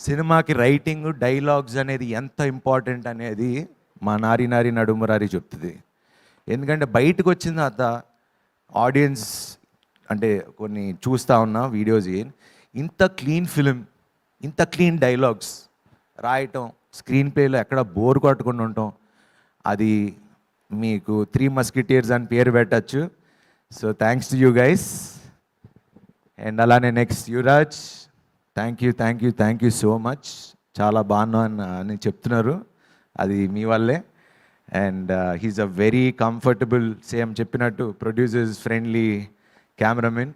సినిమాకి రైటింగ్, డైలాగ్స్ అనేది ఎంత ఇంపార్టెంట్ అనేది మా నారి నారి నడుమురారి చెప్తుంది. ఎందుకంటే బయటకు వచ్చిన తర్వాత ఆడియన్స్ అంటే కొన్ని చూస్తూ ఉన్నా వీడియోస్, ఇంత క్లీన్ ఫిలిం, ఇంత క్లీన్ డైలాగ్స్ రాయటం, స్క్రీన్ ప్లేలో ఎక్కడ బోర్ కొట్టకుండా ఉండటం, అది మీకు 3 మస్కిటీర్స్ అని పేరు పెట్టచ్చు. So thanks to you guys. And అలానే next Yuvraj, thank you, thank you, thank you so much. చాలా బాగున్నా అని చెప్తున్నారు, అది మీ వల్లే. And he's a very comfortable, same చెప్పినట్టు ప్రొడ్యూసర్స్ ఫ్రెండ్లీ కెమెరామెన్.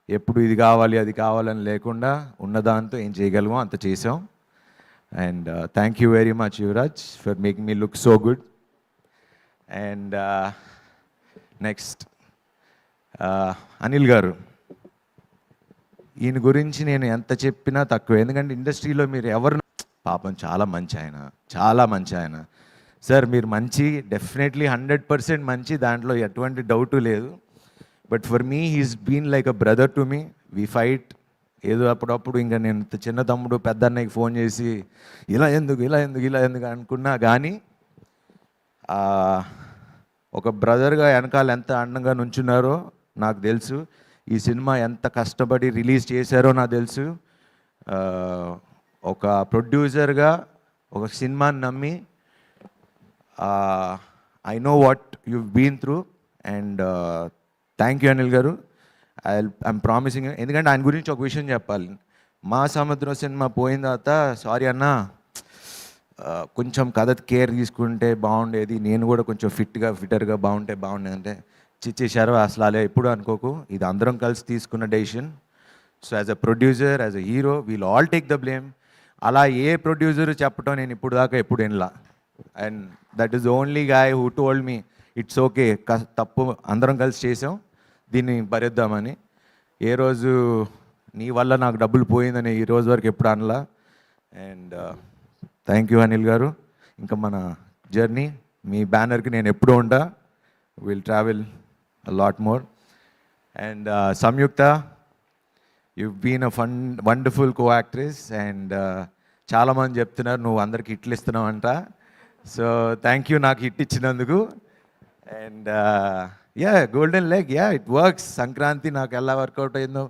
ఎప్పుడు ఇది కావాలి అది కావాలని లేకుండా ఉన్నదాంతో ఏం చేయగలమో అంత చేసాం. And thank you very much Yuvraj for making me look so good. And next Anil గారు, ఈయన గురించి నేను ఎంత చెప్పినా తక్కువ. ఎందుకంటే ఇండస్ట్రీలో మీరు ఎవరు, పాపం చాలా మంచి ఆయన, చాలా మంచి ఆయన. సార్ మీరు మంచి, డెఫినెట్లీ 100% మంచి, దాంట్లో ఎటువంటి డౌటు లేదు. But for me he's been like a brother to me. We fight. ఏదో అప్పుడప్పుడు ఇంకా నేను చిన్న తమ్ముడు పెద్ద అన్నయ్యకి ఫోన్ చేసి ఇలా ఎందుకు ఇలా ఎందుకు ఇలా ఎందుకు అనుకున్నా కానీ ఒక బ్రదర్గా వెనకాల ఎంత అందంగా నుంచున్నారో నాకు తెలుసు. ఈ సినిమా ఎంత కష్టపడి రిలీజ్ చేశారో నాకు తెలుసు. ఒక ప్రొడ్యూసర్గా ఒక సినిమాని నమ్మి I know what you been through. And thank you Anil garu. I'm promising. ఎందుకంటే ఆయన గురించి ఒక విషయం చెప్పాలి. మా సముద్రం సినిమా పోయిన తర్వాత సారీ అన్న, కొంచెం కథ కేర్ తీసుకుంటే బాగుండేది, నేను కూడా కొంచెం ఫిట్టర్గా బాగుంటే బాగుండేది అంటే, చిచ్చేశారు అసలు అలా ఎప్పుడు అనుకోకు, ఇది అందరం కలిసి తీసుకున్న decision. So as a producer, as a hero, we'll all take the blame. అలా ఏ ప్రొడ్యూసర్ చెప్పటం నేను ఇప్పుడు దాకా ఎప్పుడు వినలా. And that is only guy who told me it's okay, తప్పు అందరం కలిసి చేసాం, దీన్ని భరిద్దామని. ఏ రోజు నీ వల్ల నాకు డబ్బులు పోయిందని ఈ రోజు వరకు ఎప్పుడు అనలా. అండ్ థ్యాంక్ యూ అనిల్ గారు. ఇంకా మన జర్నీ, మీ బ్యానర్కి నేను ఎప్పుడూ ఉంటా. Will travel a lot more. And Samyukta, you've been a wonderful co-actress. And చాలా మంది చెప్తున్నారు నువ్వు అందరికి హిట్లు ఇస్తున్నావు అంట. సో థ్యాంక్ యూ నాకు హిట్ ఇచ్చినందుకు. And yeah, golden leg, yeah it works. Sankranti నాకు ఎలా వర్కౌట్ అయిందో